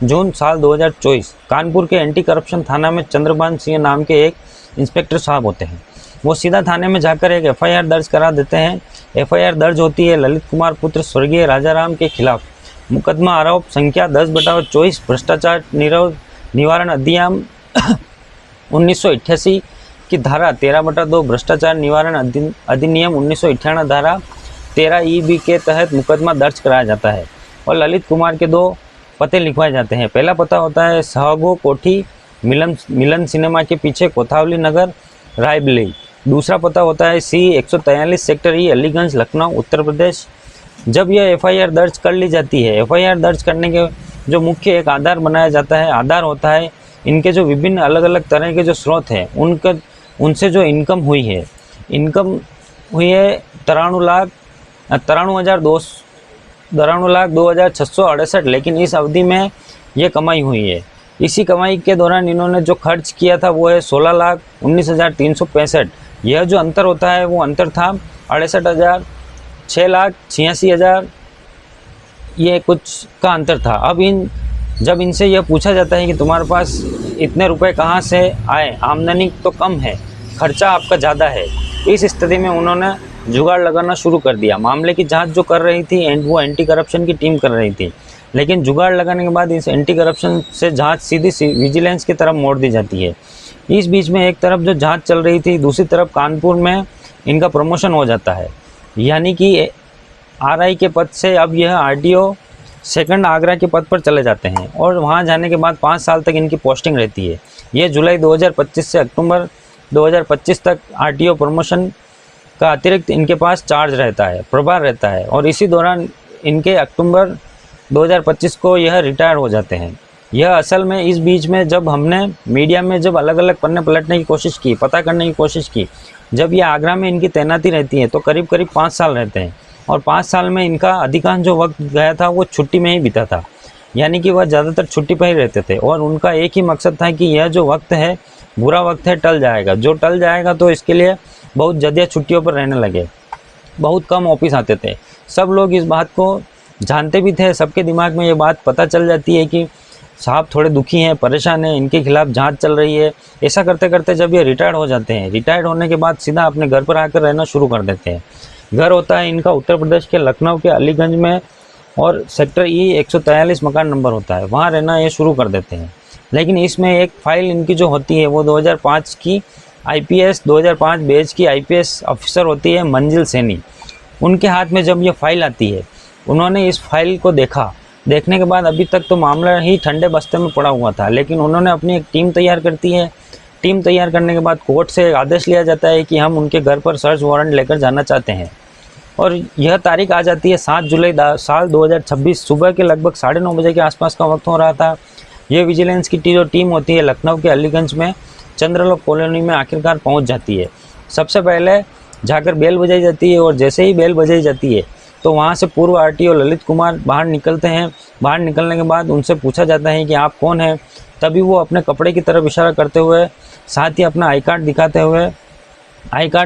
[SPEAKER 1] जून साल 2024। कानपुर के एंटी करप्शन थाना में चंद्रभान सिंह नाम के एक इंस्पेक्टर साहब होते हैं। वो सीधा थाने में जाकर एक एफआईआर दर्ज करा देते हैं। एफआईआर दर्ज होती है ललित कुमार पुत्र स्वर्गीय राजाराम के खिलाफ। मुकदमा आरोप संख्या 10/24 भ्रष्टाचार निवारण अधिनियम 1988 की धारा 13/2 भ्रष्टाचार निवारण अधिनियम 1998 धारा 13E(b) के तहत मुकदमा दर्ज कराया जाता है और ललित कुमार के 2 पते लिखवाए जाते हैं। पहला पता होता है सहगो कोठी मिलन सिनेमा के पीछे कोथावली नगर रायबरेली। दूसरा पता होता है C143 sector E Aliganj Lucknow Uttar Pradesh. जब यह एफआईआर दर्ज कर ली जाती है, एफआईआर दर्ज करने के जो मुख्य एक आधार बनाया जाता है, आधार होता है इनके जो विभिन्न अलग अलग तरह के जो स्रोत हैं उनसे जो इनकम हुई है 93,92,668, लेकिन इस अवधि में ये कमाई हुई है। इसी कमाई के दौरान इन्होंने जो खर्च किया था वो है 16,19,365। यह जो अंतर होता है वो अंतर था 68,000, 6,86,000, ये कुछ का अंतर था। अब जब इनसे यह पूछा जाता है कि तुम्हारे पास इतने रुपए कहाँ से आए, आमदनी तो कम है, खर्चा आपका ज़्यादा है, इस स्थिति में उन्होंने जुगाड़ लगाना शुरू कर दिया। मामले की जांच जो कर रही थी वो एंटी करप्शन की टीम कर रही थी, लेकिन जुगाड़ लगाने के बाद इस एंटी करप्शन से जांच सीधी विजिलेंस की तरफ मोड़ दी जाती है। इस बीच में एक तरफ जो जांच चल रही थी, दूसरी तरफ कानपुर में इनका प्रमोशन हो जाता है, यानी कि आरआई के पद से अब यह आरटीओ सेकंड आगरा के पद पर चले जाते हैं और वहां जाने के बाद 5 साल तक इनकी पोस्टिंग रहती है। ये जुलाई 2025 से अक्टूबर 2025 तक आरटीओ प्रमोशन का अतिरिक्त इनके पास चार्ज रहता है, प्रभार रहता है और इसी दौरान इनके अक्टूबर 2025 को यह रिटायर हो जाते हैं। यह असल में इस बीच में जब हमने मीडिया में जब अलग अलग पन्ने पलटने की कोशिश की, पता करने की कोशिश की, जब ये आगरा में इनकी तैनाती रहती है तो करीब 5 साल रहते हैं और 5 साल में इनका अधिकांश जो वक्त गया था वो छुट्टी में ही बीता था, यानी कि वह ज़्यादातर छुट्टी पर ही रहते थे और उनका एक ही मकसद था कि यह जो वक्त है बुरा वक्त है, टल जाएगा। जो टल जाएगा तो इसके लिए बहुत ज़्यादा छुट्टियों पर रहने लगे, बहुत कम ऑफिस आते थे। सब लोग इस बात को जानते भी थे, सबके दिमाग में ये बात पता चल जाती है कि साहब थोड़े दुखी हैं, परेशान हैं, इनके खिलाफ जांच चल रही है। ऐसा करते करते जब ये रिटायर्ड हो जाते हैं, रिटायर्ड होने के बाद सीधा अपने घर पर आकर रहना शुरू कर देते हैं। घर होता है इनका उत्तर प्रदेश के लखनऊ के अलीगंज में और सेक्टर E 143 मकान नंबर होता है, वहाँ रहना ये शुरू कर देते हैं। लेकिन इसमें एक फ़ाइल इनकी जो होती है वो 2005 की IPS 2005 बैच की IPS ऑफिसर होती है मंजिल सैनी। उनके हाथ में जब ये फाइल आती है, उन्होंने इस फाइल को देखा। देखने के बाद अभी तक तो मामला ही ठंडे बस्ते में पड़ा हुआ था, लेकिन उन्होंने अपनी एक टीम तैयार करती है। टीम तैयार करने के बाद कोर्ट से आदेश लिया जाता है कि हम उनके घर पर सर्च वारंट लेकर जाना चाहते हैं और यह तारीख आ जाती है 7 जुलाई साल 2026। सुबह के लगभग 9:30 बजे के आसपास का वक्त हो रहा था। ये विजिलेंस की जो टीम होती है लखनऊ के अलीगंज में चंद्रलोक कॉलोनी में आखिरकार पहुंच जाती है। सबसे पहले जाकर बेल बजाई जाती है और जैसे ही बेल बजाई जाती है तो वहां से पूर्व आरटीओ ललित कुमार बाहर निकलते हैं। बाहर निकलने के बाद उनसे पूछा जाता है कि आप कौन हैं। तभी वो अपने कपड़े की तरफ इशारा करते हुए, साथ ही अपना आई कार्ड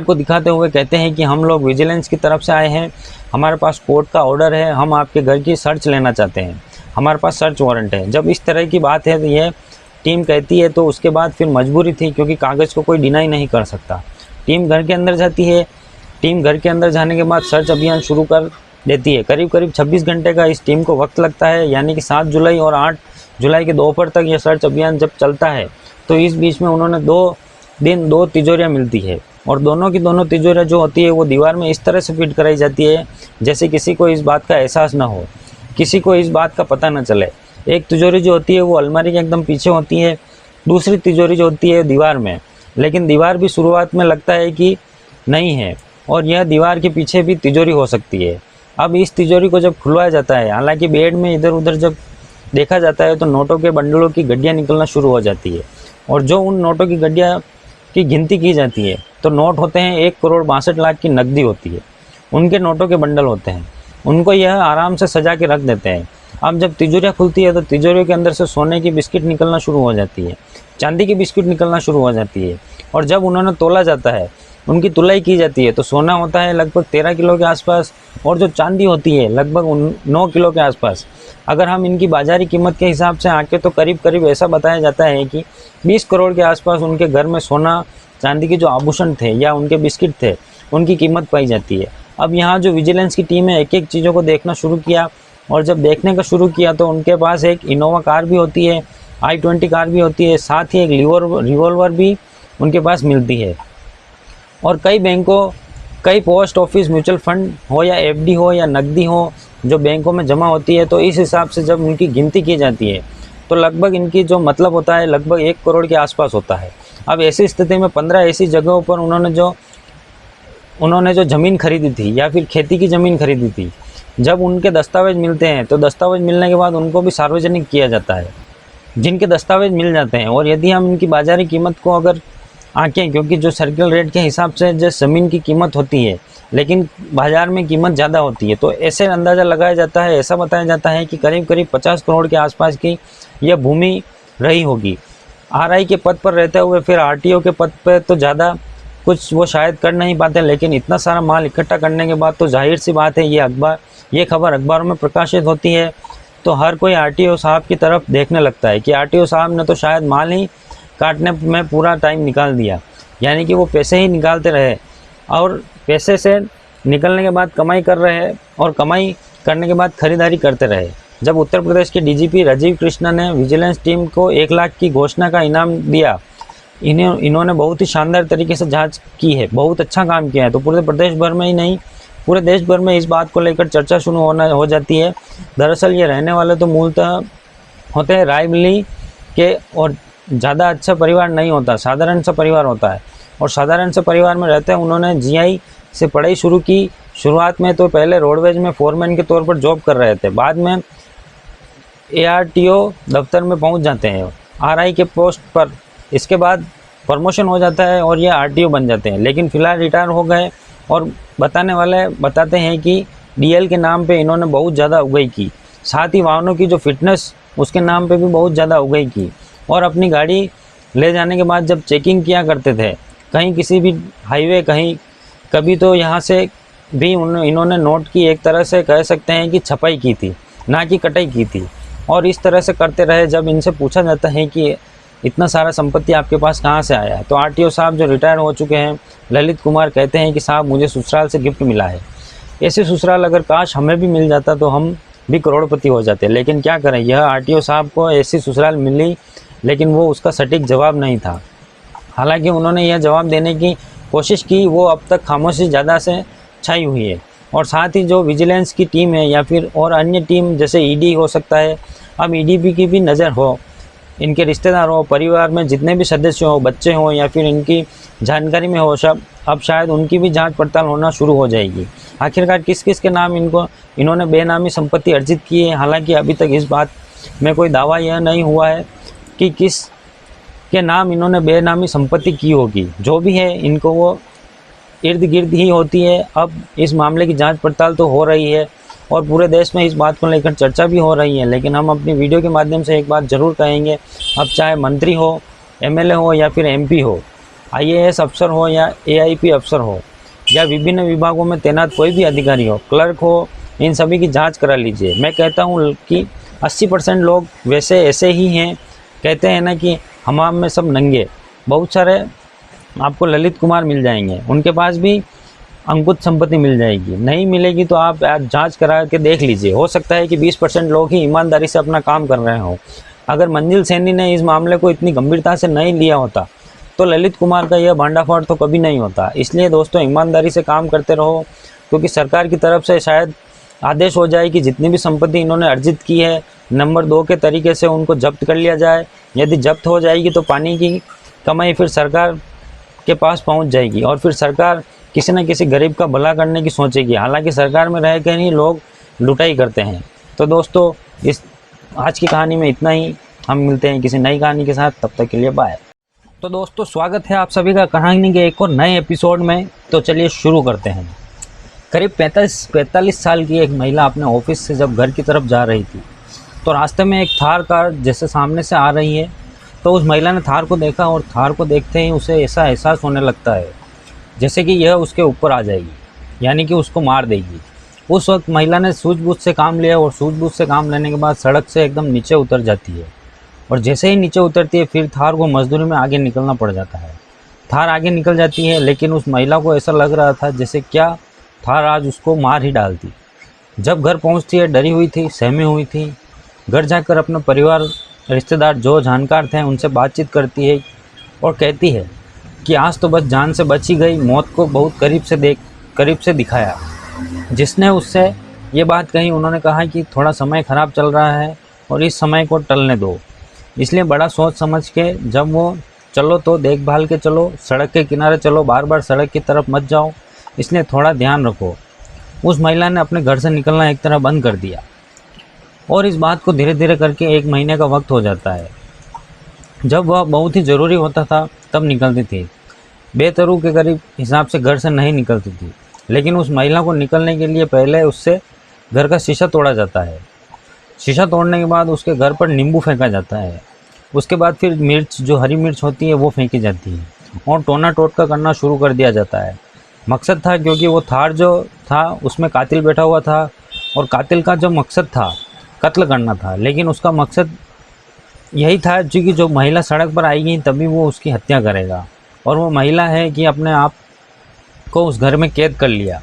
[SPEAKER 1] को दिखाते हुए कहते हैं कि हम लोग विजिलेंस की तरफ से आए हैं, हमारे पास कोर्ट का ऑर्डर है, हम आपके घर की सर्च लेना चाहते हैं, हमारे पास सर्च वारंट है। जब इस तरह की बात है तो यह टीम कहती है तो उसके बाद फिर मजबूरी थी, क्योंकि कागज़ को कोई डिनाई नहीं कर सकता। टीम घर के अंदर जाती है। टीम घर के अंदर जाने के बाद सर्च अभियान शुरू कर देती है। करीब 26 घंटे का इस टीम को वक्त लगता है, यानी कि 7 जुलाई और 8 जुलाई के दोपहर तक यह सर्च अभियान जब चलता है तो इस बीच में उन्होंने 2 दिन 2 तिजोरियाँ मिलती है और दोनों की दोनों तिजोरियाँ जो होती है वो दीवार में इस तरह से फिट कराई जाती है जैसे किसी को इस बात का एहसास ना हो, किसी को इस बात का पता न चले। एक तिजोरी जो होती है वो अलमारी के एकदम पीछे होती है, दूसरी तिजोरी जो होती है दीवार में, लेकिन दीवार भी शुरुआत में लगता है कि नहीं है और यह दीवार के पीछे भी तिजोरी हो सकती है। अब इस तिजोरी को जब खुलवाया जाता है, हालांकि बेड में इधर उधर जब देखा जाता है तो नोटों के बंडलों की गड्डियाँ निकलना शुरू हो जाती है और जो उन नोटों की गड्डियाँ की गिनती की जाती है तो नोट होते हैं 1,62,00,000 की नकदी होती है, उनके नोटों के बंडल होते हैं, उनको यह आराम से सजा के रख देते हैं। अब जब तिजोरियाँ खुलती है तो तिजोरियों के अंदर से सोने की बिस्किट निकलना शुरू हो जाती है, चांदी की बिस्किट निकलना शुरू हो जाती है और जब उन्होंने तोला जाता है, उनकी तुलाई की जाती है तो सोना होता है लगभग 13 किलो के आसपास और जो चांदी होती है लगभग 9 किलो के आसपास। अगर हम इनकी बाज़ारी कीमत के हिसाब से आंकें तो करीब करीब ऐसा बताया जाता है कि 20 करोड़ के आसपास उनके घर में सोना चांदी के जो आभूषण थे या उनके बिस्किट थे उनकी कीमत पाई जाती है। अब यहाँ जो विजिलेंस की टीम है एक एक चीज़ों को देखना शुरू किया और जब देखने का शुरू किया तो उनके पास एक इनोवा कार भी होती है, i20 कार भी होती है, साथ ही एक रिवॉल्वर भी उनके पास मिलती है और कई बैंकों, कई पोस्ट ऑफिस, म्यूचुअल फंड हो या एफडी हो या नकदी हो जो बैंकों में जमा होती है, तो इस हिसाब से जब उनकी गिनती की जाती है तो लगभग इनकी जो मतलब होता है लगभग 1 करोड़ के आसपास होता है। अब ऐसी स्थिति में 15 ऐसी जगहों पर उन्होंने जो ज़मीन खरीदी थी या फिर खेती की ज़मीन खरीदी थी, जब उनके दस्तावेज मिलते हैं तो दस्तावेज मिलने के बाद उनको भी सार्वजनिक किया जाता है, जिनके दस्तावेज मिल जाते हैं। और यदि हम इनकी बाज़ारी कीमत को अगर आंकें, क्योंकि जो सर्किल रेट के हिसाब से जो ज़मीन की कीमत होती है लेकिन बाज़ार में कीमत ज़्यादा होती है, तो ऐसे अंदाज़ा लगाया जाता है, ऐसा बताया जाता है कि करीब करीब 50 करोड़ के आसपास की यह भूमि रही होगी। आरआई के पद पर रहते हुए फिर आरटीओ के पद पर तो ज़्यादा कुछ वो शायद कर नहीं पाते, लेकिन इतना सारा माल इकट्ठा करने के बाद तो जाहिर सी बात है ये खबर अखबारों में प्रकाशित होती है तो हर कोई आरटीओ साहब की तरफ देखने लगता है कि आरटीओ साहब ने तो शायद माल ही काटने में पूरा टाइम निकाल दिया, यानी कि वो पैसे ही निकालते रहे और पैसे से निकलने के बाद कमाई कर रहे और कमाई करने के बाद खरीदारी करते रहे। जब उत्तर प्रदेश के डीजीपी राजीव कृष्णा ने विजिलेंस टीम को 1 लाख की घोषणा का इनाम दिया, इन्होंने बहुत ही शानदार तरीके से जांच की है, बहुत अच्छा काम किया है, तो पूरे प्रदेश भर में ही नहीं पूरे देश भर में इस बात को लेकर चर्चा शुरू हो जाती है। दरअसल ये रहने वाले तो मूलतः होते हैं रायबरेली के और ज़्यादा अच्छा परिवार नहीं होता, साधारण सा परिवार होता है और साधारण से परिवार में रहते हैं। उन्होंने जीआई से पढ़ाई शुरू की। शुरुआत में तो पहले रोडवेज में फोरमैन के तौर पर जॉब कर रहे थे, बाद में एआरटीओ दफ्तर में पहुंच जाते हैं आरआई के पोस्ट पर, इसके बाद प्रमोशन हो जाता है और ये आरटीओ बन जाते हैं, लेकिन फ़िलहाल रिटायर हो गए। और बताने वाले बताते हैं कि डीएल के नाम पे इन्होंने बहुत ज़्यादा उगाई की, साथ ही वाहनों की जो फिटनेस उसके नाम पे भी बहुत ज़्यादा उगाई की और अपनी गाड़ी ले जाने के बाद जब चेकिंग किया करते थे कहीं किसी भी हाईवे कभी तो यहाँ से भी इन्होंने नोट की एक तरह से कह सकते हैं कि छपाई की थी, ना कि कटाई की थी। और इस तरह से करते रहे। जब इनसे पूछा जाता है कि इतना सारा संपत्ति आपके पास कहाँ से आया है, तो आरटीओ साहब जो रिटायर हो चुके हैं ललित कुमार कहते हैं कि साहब मुझे ससुराल से गिफ्ट मिला है। ऐसे ससुराल अगर काश हमें भी मिल जाता तो हम भी करोड़पति हो जाते, लेकिन क्या करें, यह आरटीओ साहब को ऐसी ससुराल मिली लेकिन वो उसका सटीक जवाब नहीं था। हालांकि उन्होंने यह जवाब देने की कोशिश की, वो अब तक खामोशी ज़्यादा से छाई हुई है। और साथ ही जो विजिलेंस की टीम है या फिर और अन्य टीम जैसे ईडी हो सकता है, अब ईडी की भी नज़र हो, इनके रिश्तेदार हो, परिवार में जितने भी सदस्य हो, बच्चे हों या फिर इनकी जानकारी में हो, सब अब शायद उनकी भी जांच पड़ताल होना शुरू हो जाएगी। आखिरकार किस किस के नाम इन्होंने बेनामी संपत्ति अर्जित की है। हालांकि अभी तक इस बात में कोई दावा यह नहीं हुआ है कि किस के नाम इन्होंने बेनामी संपत्ति की होगी। जो भी है इनको वो इर्द गिर्द ही होती है। अब इस मामले की जांच पड़ताल तो हो रही है और पूरे देश में इस बात को लेकर चर्चा भी हो रही है, लेकिन हम अपनी वीडियो के माध्यम से एक बात ज़रूर कहेंगे, अब चाहे मंत्री हो, एमएलए हो या फिर एमपी हो, आईएएस अफसर हो या एआईपी अफसर हो या विभिन्न विभागों में तैनात कोई भी अधिकारी हो, क्लर्क हो, इन सभी की जांच करा लीजिए। मैं कहता हूँ कि 80% लोग वैसे ऐसे ही हैं, कहते हैं ना कि हमाम में सब नंगे। बहुत सारे आपको ललित कुमार मिल जाएंगे, उनके पास भी अंकुत संपत्ति मिल जाएगी। नहीं मिलेगी तो आप जांच करा के देख लीजिए, हो सकता है कि 20% लोग ही ईमानदारी से अपना काम कर रहे हो। अगर मंजिल सैनी ने इस मामले को इतनी गंभीरता से नहीं लिया होता तो ललित कुमार का यह भांडाफोड़ तो कभी नहीं होता। इसलिए दोस्तों ईमानदारी से काम करते रहो, क्योंकि सरकार की तरफ से शायद आदेश हो जाए कि जितनी भी संपत्ति इन्होंने अर्जित की है नंबर 2 के तरीके से उनको जब्त कर लिया जाए। यदि जब्त हो जाएगी तो पानी की कमाई फिर सरकार के पास पहुंच जाएगी और फिर सरकार किसी न किसी गरीब का भला करने की सोचेगी। हालांकि सरकार में रह कर ही लोग लुटाई करते हैं। तो दोस्तों इस आज की कहानी में इतना ही। हम मिलते हैं किसी नई कहानी के साथ, तब तक के लिए बाय। तो दोस्तों स्वागत है आप सभी का कहानी के एक और नए एपिसोड में। तो चलिए शुरू करते हैं। करीब 45 साल की एक महिला अपने ऑफिस से जब घर की तरफ जा रही थी तो रास्ते में एक थार कार जैसे सामने से आ रही है। तो उस महिला ने थार को देखा और थार को देखते ही उसे ऐसा एहसास होने लगता है जैसे कि यह उसके ऊपर आ जाएगी, यानी कि उसको मार देगी। उस वक्त महिला ने सूझबूझ से काम लिया और सूझबूझ से काम लेने के बाद सड़क से एकदम नीचे उतर जाती है। और जैसे ही नीचे उतरती है फिर थार को मजदूरी में आगे निकलना पड़ जाता है। थार आगे निकल जाती है, लेकिन उस महिला को ऐसा लग रहा था जैसे क्या थार आज उसको मार ही डालती। जब घर पहुंचती है डरी हुई थी, सहमी हुई थी। घर जाकर अपने परिवार रिश्तेदार जो जानकार थे उनसे बातचीत करती है और कहती है कि आज तो बस जान से बच ही गई, मौत को बहुत करीब से दिखाया। जिसने उससे ये बात कही उन्होंने कहा कि थोड़ा समय ख़राब चल रहा है और इस समय को टलने दो, इसलिए बड़ा सोच समझ के जब वो चलो तो देखभाल के चलो, सड़क के किनारे चलो, बार बार सड़क की तरफ मत जाओ, इसलिए थोड़ा ध्यान रखो। उस महिला ने अपने घर से निकलना एक तरह बंद कर दिया और इस बात को धीरे धीरे करके 1 महीने का वक्त हो जाता है। जब वह बहुत ही ज़रूरी होता था तब निकलती थी, बेतरू के करीब हिसाब से घर से नहीं निकलती थी। लेकिन उस महिला को निकलने के लिए पहले उससे घर का शीशा तोड़ा जाता है। शीशा तोड़ने के बाद उसके घर पर नींबू फेंका जाता है। उसके बाद फिर मिर्च, जो हरी मिर्च होती है वो फेंकी जाती है और टोना टोटका करना शुरू कर दिया जाता है। मकसद था क्योंकि वो थार जो था उसमें कातिल बैठा हुआ था और कातिल का जो मकसद था कत्ल करना था, लेकिन उसका मकसद यही था क्योंकि जो महिला सड़क पर आएगी तभी वो उसकी हत्या करेगा। और वो महिला है कि अपने आप को उस घर में कैद कर लिया।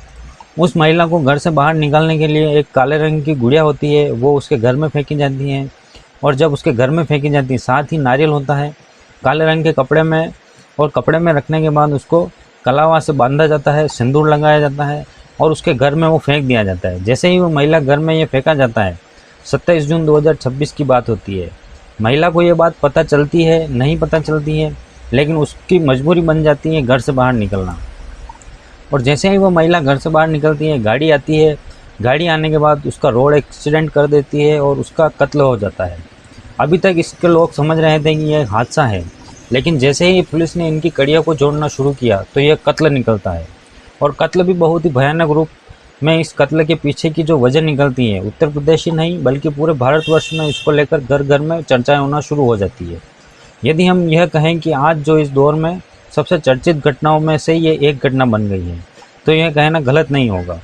[SPEAKER 1] उस महिला को घर से बाहर निकालने के लिए एक काले रंग की गुड़िया होती है, वो उसके घर में फेंकी जाती है। और जब उसके घर में फेंकी जाती है साथ ही नारियल होता है काले रंग के कपड़े में, और कपड़े में रखने के बाद उसको कलावा से बांधा जाता है, सिंदूर लगाया जाता है और उसके घर में वो फेंक दिया जाता है। जैसे ही वो महिला घर में ये फेंका जाता है 27 जून 2026 की बात होती है। महिला को ये बात पता चलती है नहीं पता चलती है, लेकिन उसकी मजबूरी बन जाती है घर से बाहर निकलना। और जैसे ही वो महिला घर से बाहर निकलती है गाड़ी आती है। गाड़ी आने के बाद उसका रोड एक्सीडेंट कर देती है और उसका कत्ल हो जाता है। अभी तक इसके लोग समझ रहे थे कि यह हादसा है, लेकिन जैसे ही पुलिस ने इनकी कड़ियों को जोड़ना शुरू किया तो यह कत्ल निकलता है। और कत्ल भी बहुत ही भयानक रूप में। इस कत्ल के पीछे की जो वजह निकलती है उत्तर प्रदेश ही नहीं बल्कि पूरे भारतवर्ष में इसको लेकर घर घर में चर्चाएं होना शुरू हो जाती है। यदि हम यह कहें कि आज जो इस दौर में सबसे चर्चित घटनाओं में से ये एक घटना बन गई है तो यह कहना गलत नहीं होगा।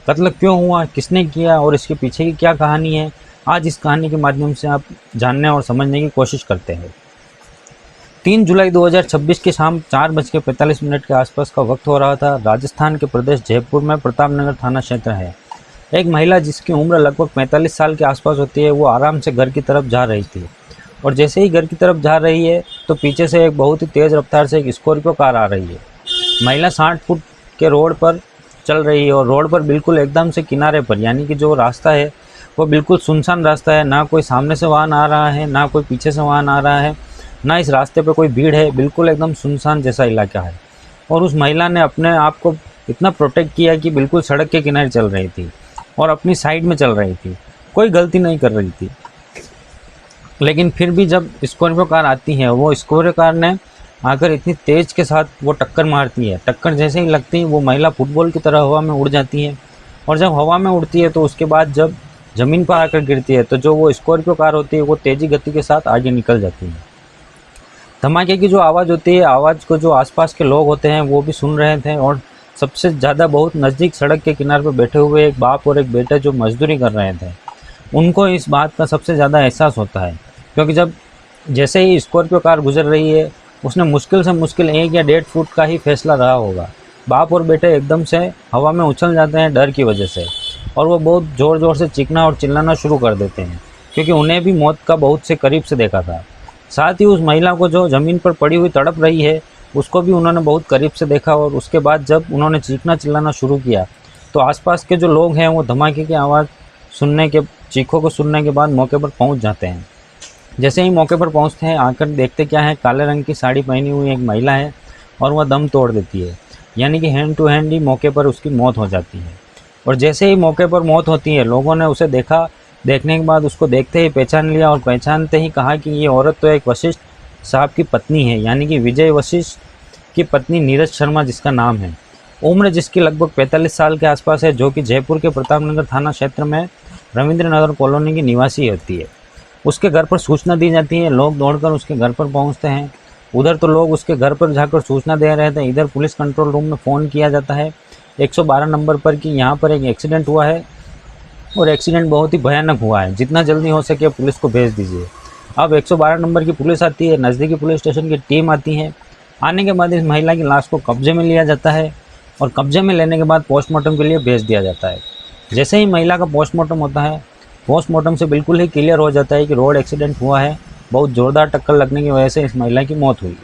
[SPEAKER 1] कत्ल क्यों हुआ, किसने किया और इसके पीछे की क्या कहानी है, आज इस कहानी के माध्यम से आप जानने और समझने की कोशिश करते हैं। 3 जुलाई 2026 की शाम 4:45 के आसपास का वक्त हो रहा था। राजस्थान के प्रदेश जयपुर में प्रतापनगर थाना क्षेत्र है। एक महिला जिसकी उम्र लगभग 45 साल के आसपास होती है वो आराम से घर की तरफ जा रही थी। और जैसे ही घर की तरफ जा रही है तो पीछे से एक बहुत ही तेज़ रफ्तार से एक स्कॉर्पियो कार आ रही है। महिला 60 फुट के रोड पर चल रही है और रोड पर बिल्कुल एकदम से किनारे पर, यानी कि जो रास्ता है वो बिल्कुल सुनसान रास्ता है। ना कोई सामने से वाहन आ रहा है, ना कोई पीछे से वाहन आ रहा है, ना इस रास्ते पे कोई भीड़ है। बिल्कुल एकदम सुनसान जैसा इलाका है। और उस महिला ने अपने आप को इतना प्रोटेक्ट किया कि बिल्कुल सड़क के किनारे चल रही थी और अपनी साइड में चल रही थी, कोई गलती नहीं कर रही थी। लेकिन फिर भी जब स्कॉर्पियो कार आती है वो स्कॉर्पियो कार ने आकर इतनी तेज़ के साथ वो टक्कर मारती है। टक्कर जैसे ही लगती है वो महिला फुटबॉल की तरह हवा में उड़ जाती है। और जब हवा में उड़ती है तो उसके बाद जब ज़मीन पर आकर गिरती है तो जो वो स्कॉर्पियो कार होती है वो तेज़ी गति के साथ आगे निकल जाती है। धमाके की जो आवाज़ होती है, आवाज़ को जो आसपास के लोग होते हैं वो भी सुन रहे थे। और सबसे ज़्यादा बहुत नज़दीक सड़क के किनारे पर बैठे हुए एक बाप और एक बेटा जो मजदूरी कर रहे थे उनको इस बात का सबसे ज़्यादा एहसास होता है। क्योंकि जब जैसे ही स्कॉर्पियो कार गुजर रही है उसने मुश्किल से मुश्किल 1 या 1.5 फुट का ही फैसला रहा होगा। बाप और बेटे एकदम से हवा में उछल जाते हैं डर की वजह से और वो बहुत ज़ोर ज़ोर से चीखना और चिल्लाना शुरू कर देते हैं। क्योंकि उन्हें भी मौत का बहुत से करीब से देखा था। साथ ही उस महिला को जो ज़मीन पर पड़ी हुई तड़प रही है, उसको भी उन्होंने बहुत करीब से देखा। और उसके बाद जब उन्होंने चीखना चिल्लाना शुरू किया तो आसपास के जो लोग हैं वो धमाके की आवाज़ सुनने के चीखों को सुनने के बाद मौके पर पहुंच जाते हैं। जैसे ही मौके पर पहुंचते हैं, आकर देखते क्या है, काले रंग की साड़ी पहनी हुई एक महिला है और वह दम तोड़ देती है, यानी कि हैंड टू हैंड ही मौके पर उसकी मौत हो जाती है। और जैसे ही मौके पर मौत होती है, लोगों ने उसे देखा। देखने के बाद उसको देखते ही पहचान लिया और पहचानते ही कहा कि ये औरत तो एक वशिष्ठ साहब की पत्नी है, यानी कि विजय वशिष्ठ की पत्नी नीरज शर्मा जिसका नाम है। उम्र जिसकी लगभग 45 साल के आसपास है, जो कि जयपुर के प्रतापनगर थाना क्षेत्र में रविंद्र नगर कॉलोनी की निवासी होती है। उसके घर पर सूचना दी जाती है, लोग दौड़कर उसके घर पर पहुंचते हैं। उधर तो लोग उसके घर पर जाकर सूचना दे रहे थे, इधर पुलिस कंट्रोल रूम में फ़ोन किया जाता है 112 नंबर पर कि यहाँ पर एक एक्सीडेंट हुआ है और एक्सीडेंट बहुत ही भयानक हुआ है, जितना जल्दी हो सके पुलिस को भेज दीजिए। अब 112 नंबर की पुलिस आती है, नज़दीकी पुलिस स्टेशन की टीम आती है। आने के बाद इस महिला की लाश को कब्जे में लिया जाता है और कब्जे में लेने के बाद पोस्टमार्टम के लिए भेज दिया जाता है। जैसे ही महिला का पोस्टमार्टम होता है, पोस्टमार्टम से बिल्कुल ही क्लियर हो जाता है कि रोड एक्सीडेंट हुआ है, बहुत ज़ोरदार टक्कर लगने की वजह से इस महिला की मौत हुई।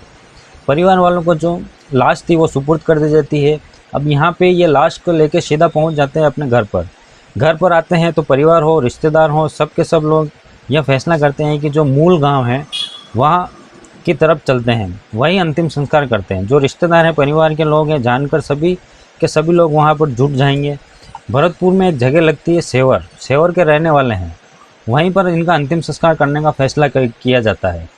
[SPEAKER 1] परिवार वालों को जो लाश थी वो सुपुर्द कर दी जाती है। अब यहाँ पे ये लाश को लेकर सीधा पहुँच जाते हैं अपने घर पर। घर पर आते हैं तो परिवार हो, रिश्तेदार हो, सब के सब लोग यह फैसला करते हैं कि जो मूल गांव है वहाँ की तरफ चलते हैं, वही अंतिम संस्कार करते हैं। जो रिश्तेदार हैं, परिवार के लोग हैं, जानकर सभी के सभी लोग वहाँ पर जुट जाएंगे। भरतपुर में एक जगह लगती है सेवर, सेवर के रहने वाले हैं, वहीं पर इनका अंतिम संस्कार करने का फैसला किया जाता है।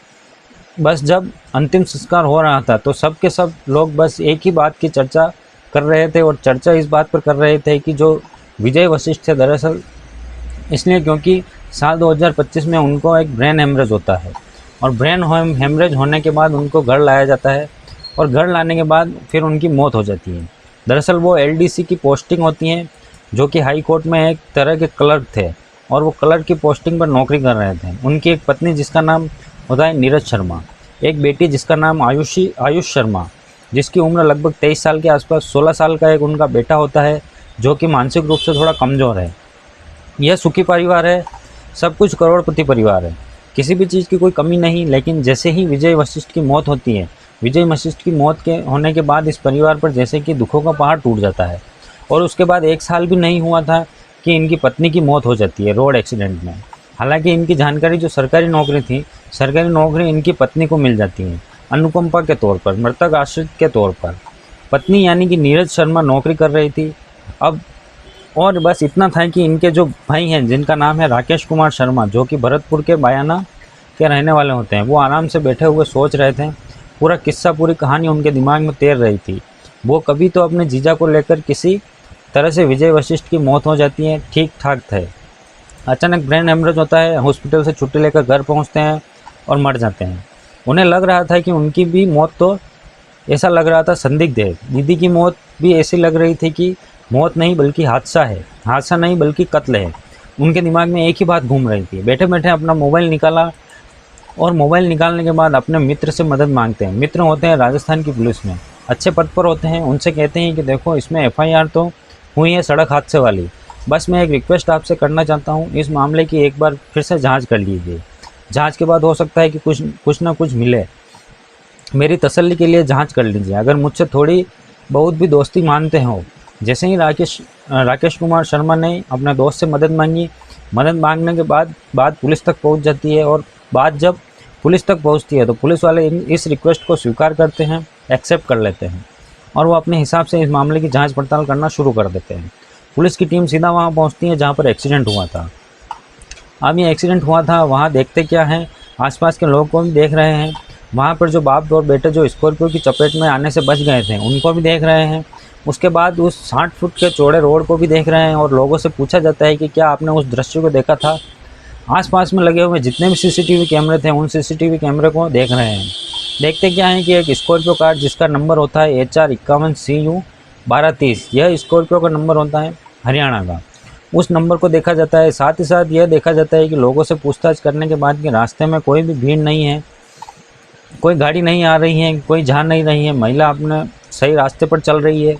[SPEAKER 1] बस जब अंतिम संस्कार हो रहा था तो सब के सब लोग बस एक ही बात की चर्चा कर रहे थे, और चर्चा इस बात पर कर रहे थे कि जो विजय वशिष्ठ थे, दरअसल इसलिए क्योंकि साल 2025 में उनको एक ब्रेन हेमरेज होता है, और ब्रेन हेमरेज होने के बाद उनको घर लाया जाता है, और घर लाने के बाद फिर उनकी मौत हो जाती है। दरअसल वो एलडीसी की पोस्टिंग होती है, जो कि हाई कोर्ट में एक तरह के क्लर्क थे, और वो क्लर्क की पोस्टिंग पर नौकरी कर रहे थे। उनकी एक पत्नी जिसका नाम होता है नीरज शर्मा, एक बेटी जिसका नाम आयुष शर्मा, जिसकी उम्र लगभग 23 साल के आसपास, 16 साल का एक उनका बेटा होता है, जो कि मानसिक रूप से थोड़ा कमज़ोर है। यह सुखी परिवार है, सब कुछ करोड़पति परिवार है, किसी भी चीज़ की कोई कमी नहीं। लेकिन जैसे ही विजय वशिष्ठ की मौत होती है, विजय वशिष्ठ की मौत के होने के बाद इस परिवार पर जैसे कि दुखों का पहाड़ टूट जाता है। और उसके बाद 1 साल भी नहीं हुआ था कि इनकी पत्नी की मौत हो जाती है रोड एक्सीडेंट में। हालांकि इनकी जानकारी जो सरकारी नौकरी थी, सरकारी नौकरी इनकी पत्नी को मिल जाती है अनुकंपा के तौर पर, मृतक आश्रित के तौर पर। पत्नी यानी कि नीरज शर्मा नौकरी कर रही थी। अब और बस इतना था कि इनके जो भाई हैं, जिनका नाम है राकेश कुमार शर्मा, जो कि भरतपुर के बयाना के रहने वाले होते हैं, वो आराम से बैठे हुए सोच रहे थे। पूरा किस्सा, पूरी कहानी उनके दिमाग में तैर रही थी। वो कभी तो अपने जीजा को लेकर किसी तरह से विजय वशिष्ठ की मौत हो जाती है, ठीक ठाक थे। अचानक ब्रेन हेमरेज होता है, हॉस्पिटल से छुट्टी लेकर घर पहुंचते हैं और मर जाते हैं। उन्हें लग रहा था कि उनकी भी मौत तो ऐसा लग रहा था संदिग्ध है। दीदी की मौत भी ऐसी लग रही थी कि मौत नहीं बल्कि हादसा है, हादसा नहीं बल्कि कत्ल है। उनके दिमाग में एक ही बात घूम रही थी। बैठे बैठे अपना मोबाइल निकाला, और मोबाइल निकालने के बाद अपने मित्र से मदद मांगते हैं। मित्र होते हैं राजस्थान की पुलिस में, अच्छे पद पर होते हैं। उनसे कहते हैं कि देखो, इसमें FIR तो हुई है सड़क हादसे वाली, बस मैं एक रिक्वेस्ट आपसे करना चाहता हूँ, इस मामले की एक बार फिर से जांच कर लीजिए। जांच के बाद हो सकता है कि कुछ ना कुछ मिले। मेरी तसल्ली के लिए जांच कर लीजिए, अगर मुझसे थोड़ी बहुत भी दोस्ती मानते हो। जैसे ही राकेश कुमार शर्मा ने अपने दोस्त से मदद मांगी, मदद मांगने के बाद बात पुलिस तक पहुंच जाती है। और बात जब पुलिस तक पहुंचती है तो पुलिस वाले इस रिक्वेस्ट को स्वीकार करते हैं, एक्सेप्ट कर लेते हैं, और वो अपने हिसाब से इस मामले की जांच पड़ताल करना शुरू कर देते हैं। पुलिस की टीम सीधा वहां पहुंचती है जहां पर एक्सीडेंट हुआ था। अब ये एक्सीडेंट हुआ था, वहाँ देखते क्या है, आसपास के लोग को भी देख रहे हैं। वहाँ पर जो बाप और बेटे जो स्कॉर्पियो की चपेट में आने से बच गए थे, उनको भी देख रहे हैं। उसके बाद उस 60 फुट के चौड़े रोड को भी देख रहे हैं, और लोगों से पूछा जाता है कि क्या आपने उस दृश्य को देखा था। आसपास में लगे हुए जितने भी CCTV कैमरे थे, उन CCTV कैमरे को देख रहे हैं। देखते क्या है कि एक स्कॉर्पियो कार जिसका नंबर होता है HR 51CU 1230, यह स्कॉर्पियो का नंबर होता है हरियाणा का, उस नंबर को देखा जाता है। साथ ही साथ यह देखा जाता है कि लोगों से पूछताछ करने के बाद कि रास्ते में कोई भी भीड़ नहीं है, कोई गाड़ी नहीं आ रही है, कोई जा नहीं रही है, महिला अपने सही रास्ते पर चल रही है।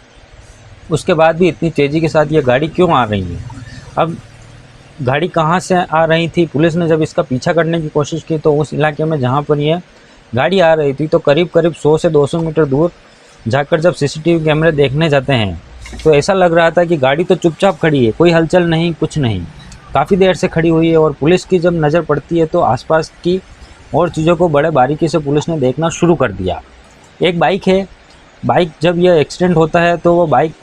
[SPEAKER 1] उसके बाद भी इतनी तेज़ी के साथ ये गाड़ी क्यों आ रही है। अब गाड़ी कहाँ से आ रही थी। पुलिस ने जब इसका पीछा करने की कोशिश की तो उस इलाके में जहाँ पर यह गाड़ी आ रही थी तो करीब करीब 100 से 200 मीटर दूर जाकर जब सीसीटीवी कैमरे देखने जाते हैं तो ऐसा लग रहा था कि गाड़ी तो चुपचाप खड़ी है, कोई हलचल नहीं, कुछ नहीं, काफ़ी देर से खड़ी हुई है। और पुलिस की जब नज़र पड़ती है तो आसपास की और चीज़ों को बड़े बारीकी से पुलिस ने देखना शुरू कर दिया। एक बाइक है, बाइक जब यह एक्सीडेंट होता है तो वो बाइक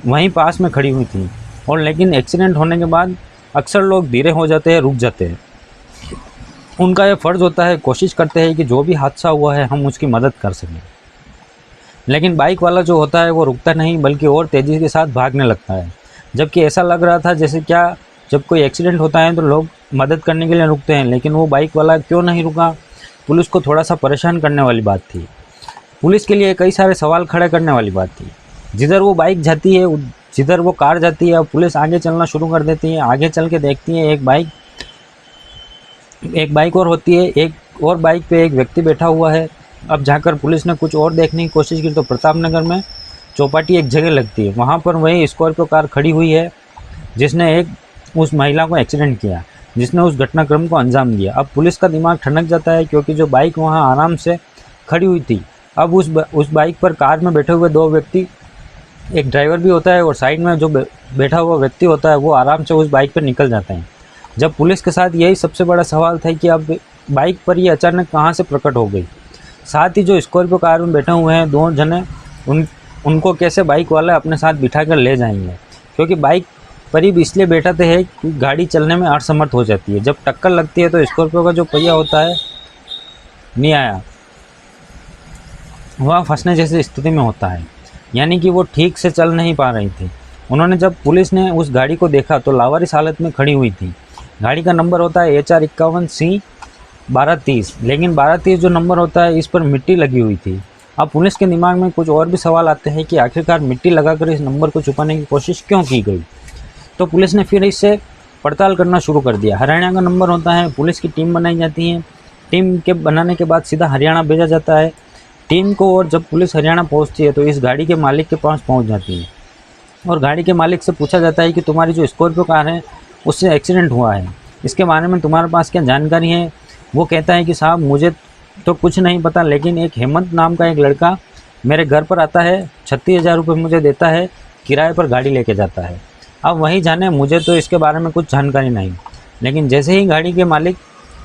[SPEAKER 1] वहीं पास में खड़ी हुई थी, और लेकिन एक्सीडेंट होने के बाद अक्सर लोग धीरे हो जाते हैं, रुक जाते हैं। उनका यह फ़र्ज़ होता है, कोशिश करते हैं कि जो भी हादसा हुआ है हम उसकी मदद कर सकें। लेकिन बाइक वाला जो होता है वो रुकता नहीं बल्कि और तेज़ी के साथ भागने लगता है। जबकि ऐसा लग रहा था जैसे क्या जब कोई एक्सीडेंट होता है तो लोग मदद करने के लिए रुकते हैं, लेकिन वो बाइक वाला क्यों नहीं रुका, पुलिस को थोड़ा सा परेशान करने वाली बात थी। पुलिस के लिए कई सारे सवाल खड़े करने वाली बात थी। जिधर वो बाइक जाती है, जिधर वो कार जाती है, पुलिस आगे चलना शुरू कर देती है। आगे चल के देखती है एक बाइक और होती है, एक और बाइक पे एक व्यक्ति बैठा हुआ है। अब जाकर पुलिस ने कुछ और देखने की कोशिश की तो प्रतापनगर में चौपाटी एक जगह लगती है, वहाँ पर वही स्कॉर्पियो कार खड़ी हुई है जिसने उस महिला को एक्सीडेंट किया, जिसने उस घटनाक्रम को अंजाम दिया। अब पुलिस का दिमाग ठनक जाता है क्योंकि जो बाइक वहाँ आराम से खड़ी हुई थी, अब उस बाइक पर कार में बैठे हुए दो व्यक्ति, एक ड्राइवर भी होता है और साइड में जो बैठा हुआ व्यक्ति होता है वो आराम से उस बाइक पर निकल जाते हैं। जब पुलिस के साथ यही सबसे बड़ा सवाल था कि अब बाइक पर ये अचानक कहाँ से प्रकट हो गई। साथ ही जो स्कॉर्पियो कार में बैठे हुए हैं दो जने, उनको कैसे बाइक वाला अपने साथ बिठा कर ले जाएंगे, क्योंकि बाइक करीब इसलिए बैठाते हैं कि गाड़ी चलने में असमर्थ हो जाती है। जब टक्कर लगती है तो स्कॉर्पियो का जो पहिया होता है नहीं आया, वह फंसने जैसी स्थिति में होता है, यानी कि वो ठीक से चल नहीं पा रही थी। उन्होंने जब पुलिस ने उस गाड़ी को देखा तो लावारिस हालत में खड़ी हुई थी। गाड़ी का नंबर होता है HR51C 1230, लेकिन 1230 जो नंबर होता है इस पर मिट्टी लगी हुई थी। अब पुलिस के दिमाग में कुछ और भी सवाल आते हैं कि आखिरकार मिट्टी लगाकर इस नंबर को छुपाने की कोशिश क्यों की गई। तो पुलिस ने फिर इससे पड़ताल करना शुरू कर दिया। हरियाणा का नंबर होता है, पुलिस की टीम बनाई जाती है, टीम के बनाने के बाद सीधा हरियाणा भेजा जाता है टीम को। और जब पुलिस हरियाणा पहुंचती है तो इस गाड़ी के मालिक के पास पहुंच जाती है और गाड़ी के मालिक से पूछा जाता है कि तुम्हारी जो स्कॉर्पियो कार है उससे एक्सीडेंट हुआ है, इसके बारे में तुम्हारे पास क्या जानकारी है। वो कहता है कि साहब मुझे तो कुछ नहीं पता, लेकिन एक हेमंत नाम का एक लड़का मेरे घर पर आता है, 36,000 रुपये मुझे देता है, किराए पर गाड़ी लेके जाता है। अब वही जाने, मुझे तो इसके बारे में कुछ जानकारी नहीं। लेकिन जैसे ही गाड़ी के मालिक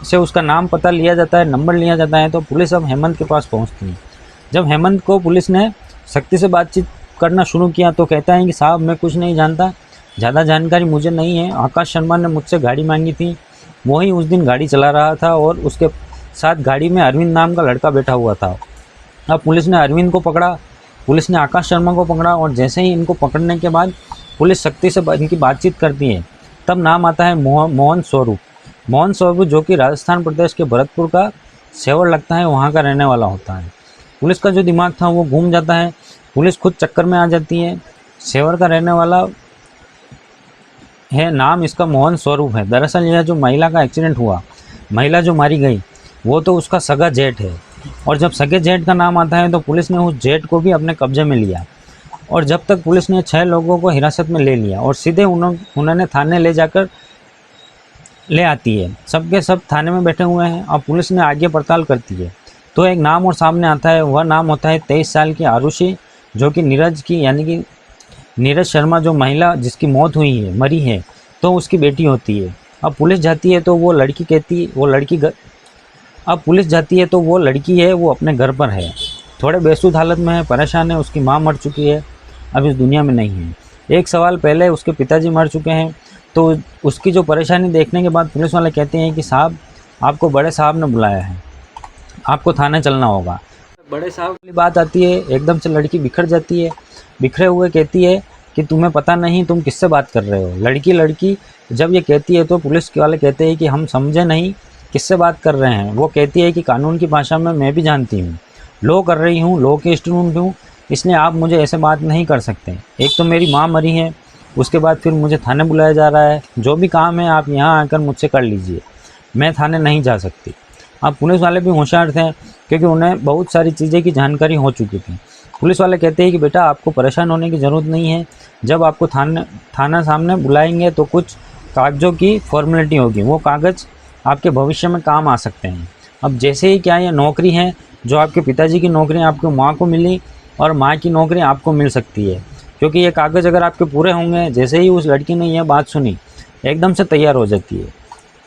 [SPEAKER 1] से उसका नाम पता लिया जाता है, नंबर लिया जाता है, तो पुलिस अब हेमंत के पास पहुंचती है। जब हेमंत को पुलिस ने सख्ती से बातचीत करना शुरू किया तो कहता है कि साहब मैं कुछ नहीं जानता, ज़्यादा जानकारी मुझे नहीं है। आकाश शर्मा ने मुझसे गाड़ी मांगी थी, वही उस दिन गाड़ी चला रहा था और उसके साथ गाड़ी में अरविंद नाम का लड़का बैठा हुआ था। अब पुलिस ने अरविंद को पकड़ा, पुलिस ने आकाश शर्मा को पकड़ा, और जैसे ही इनको पकड़ने के बाद पुलिस सख्ती से इनकी बातचीत करती है तब नाम आता है मोहन स्वरूप। मोहन स्वरूप जो कि राजस्थान प्रदेश के भरतपुर का सेवर लगता है, वहाँ का रहने वाला होता है। पुलिस का जो दिमाग था वो घूम जाता है, पुलिस खुद चक्कर में आ जाती है। सेवर का रहने वाला है, नाम इसका मोहन स्वरूप है। दरअसल यह जो महिला का एक्सीडेंट हुआ, महिला जो मारी गई, वो तो उसका सगा जेठ है। और जब सगे जेठ का नाम आता है तो पुलिस ने उस जेठ को भी अपने कब्जे में लिया। और जब तक पुलिस ने 6 लोगों को हिरासत में ले लिया और सीधे उन्होंने थाने ले जाकर ले आती है। सबके सब थाने में बैठे हुए हैं। अब पुलिस ने आगे पड़ताल करती है तो एक नाम और सामने आता है। वह नाम होता है 23 साल की आरुषि, जो कि नीरज की यानी कि नीरज शर्मा जो महिला जिसकी मौत हुई है, मरी है, तो उसकी बेटी होती है। अब पुलिस जाती है तो वो लड़की कहती अब पुलिस जाती है तो वो लड़की है, वो अपने घर पर है, थोड़े बेसुध हालत में है, परेशान है। उसकी माँ मर चुकी है, अब इस दुनिया में नहीं है। एक साल पहले उसके पिताजी मर चुके हैं। तो उसकी जो परेशानी देखने के बाद पुलिस वाले कहते हैं कि साहब आपको बड़े साहब ने बुलाया है, आपको थाने चलना होगा। बड़े साहब वाली बात आती है, एकदम से लड़की बिखर जाती है, बिखरे हुए कहती है कि तुम्हें पता नहीं तुम किससे बात कर रहे हो। लड़की जब ये कहती है तो पुलिस वाले कहते हैं कि हम समझे नहीं किससे बात कर रहे हैं। वो कहती है कि कानून की भाषा में मैं भी जानती हूँ, लो कर रही हूँ, लो के स्टूडेंट हूँ, इसलिए आप मुझे ऐसे बात नहीं कर सकते। एक तो मेरी माँ मरी है, उसके बाद फिर मुझे थाने बुलाया जा रहा है। जो भी काम है आप यहाँ आकर मुझसे कर लीजिए, मैं थाने नहीं जा सकती। अब पुलिस वाले भी होशियार थे क्योंकि उन्हें बहुत सारी चीज़ें की जानकारी हो चुकी थी। पुलिस वाले कहते हैं कि बेटा आपको परेशान होने की ज़रूरत नहीं है, जब आपको थाना सामने बुलाएंगे तो कुछ कागज़ों की फॉर्मेलिटी होगी, वो कागज़ आपके भविष्य में काम आ सकते हैं। अब जैसे ही क्या ये नौकरी है, जो आपके पिताजी की नौकरी आपकी माँ को मिली और माँ की नौकरी आपको मिल सकती है, क्योंकि ये कागज़ अगर आपके पूरे होंगे। जैसे ही उस लड़की ने यह बात सुनी, एकदम से तैयार हो जाती है,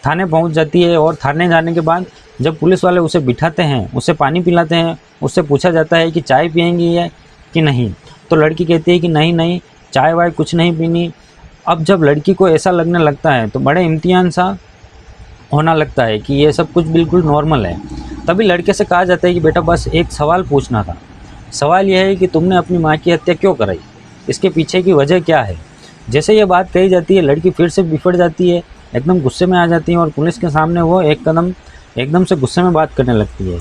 [SPEAKER 1] थाने पहुंच जाती है। और थाने जाने के बाद जब पुलिस वाले उसे बिठाते हैं, उसे पानी पिलाते हैं, उससे पूछा जाता है कि चाय पिएंगी है कि नहीं, तो लड़की कहती है कि नहीं नहीं, चाय वाय कुछ नहीं पीनी। अब जब लड़की को ऐसा लगने लगता है तो बड़े इम्तिहान सा होना लगता है कि ये सब कुछ बिल्कुल नॉर्मल है। तभी लड़के से कहा जाता है कि बेटा बस एक सवाल पूछना था। सवाल यह है कि तुमने अपनी माँ की हत्या क्यों कराई, इसके पीछे की वजह क्या है। जैसे ये बात कही जाती है, लड़की फिर से बिफट जाती है, एकदम गुस्से में आ जाती है और पुलिस के सामने वो एकदम से गुस्से में बात करने लगती है।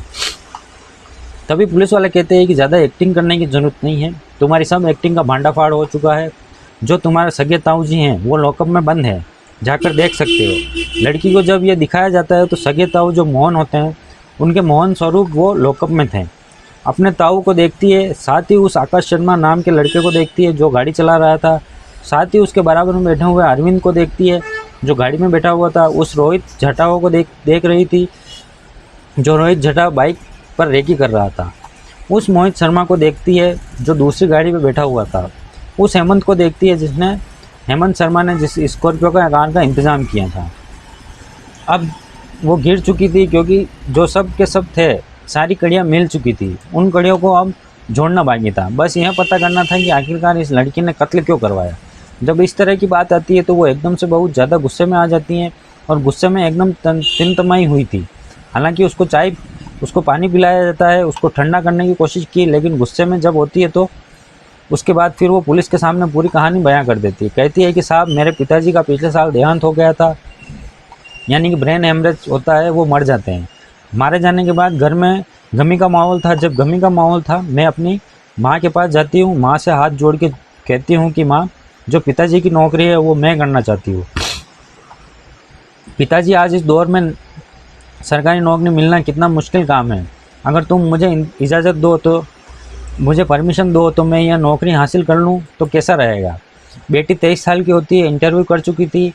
[SPEAKER 1] तभी पुलिस वाले कहते हैं कि ज़्यादा एक्टिंग करने की ज़रूरत नहीं है, तुम्हारी सब एक्टिंग का भांडाफाड़ हो चुका है। जो तुम्हारे सगे ताऊ जी हैं वो लॉकअप में बंद है, जाकर देख सकते हो। लड़की को जब ये दिखाया जाता है तो सगे ताऊ जो मोहन होते हैं, उनके मोहन स्वरूप वो लॉकअप में थे। अपने ताऊ को देखती है, साथ ही उस आकाश शर्मा नाम के लड़के को देखती है जो गाड़ी चला रहा था, साथ ही उसके बराबर में बैठे हुए अरविंद को देखती है जो गाड़ी में बैठा हुआ था। उस रोहित जटाओ को देख रही थी, जो रोहित जटा बाइक पर रेकी कर रहा था। उस मोहित शर्मा को देखती है जो दूसरी गाड़ी में बैठा हुआ था। उस हेमंत को देखती है हेमंत शर्मा ने जिस स्कॉर्पियो का कार का इंतज़ाम किया था। अब वो गिर चुकी थी, क्योंकि जो सब के सब थे, सारी कड़ियाँ मिल चुकी थी। उन कड़ियों को अब जोड़ना बाकी था। बस यह पता करना था कि आखिरकार इस लड़की ने कत्ल क्यों करवाया। जब इस तरह की बात आती है तो वो एकदम से बहुत ज़्यादा गुस्से में आ जाती हैं और गुस्से में एकदम तिमतमाई हुई थी। हालांकि उसको पानी पिलाया जाता है, उसको ठंडा करने की कोशिश की, लेकिन गुस्से में जब होती है तो उसके बाद फिर वो पुलिस के सामने पूरी कहानी बयां कर देती है। कहती है कि साहब, मेरे पिताजी का पिछले साल देहांत हो गया था, यानी कि ब्रेन हेमरेज होता है, वो मर जाते हैं। मारे जाने के बाद घर में गमी का माहौल था। जब गमी का माहौल था, मैं अपनी माँ के पास जाती हूँ, माँ से हाथ जोड़ के कहती हूँ कि माँ, जो पिताजी की नौकरी है वो मैं करना चाहती हूँ। पिताजी, आज इस दौर में सरकारी नौकरी मिलना कितना मुश्किल काम है। अगर तुम मुझे इजाज़त दो, तो मुझे परमिशन दो, तो मैं यह नौकरी हासिल कर लूँ तो कैसा रहेगा। बेटी 23 साल की होती है, इंटरव्यू कर चुकी थी,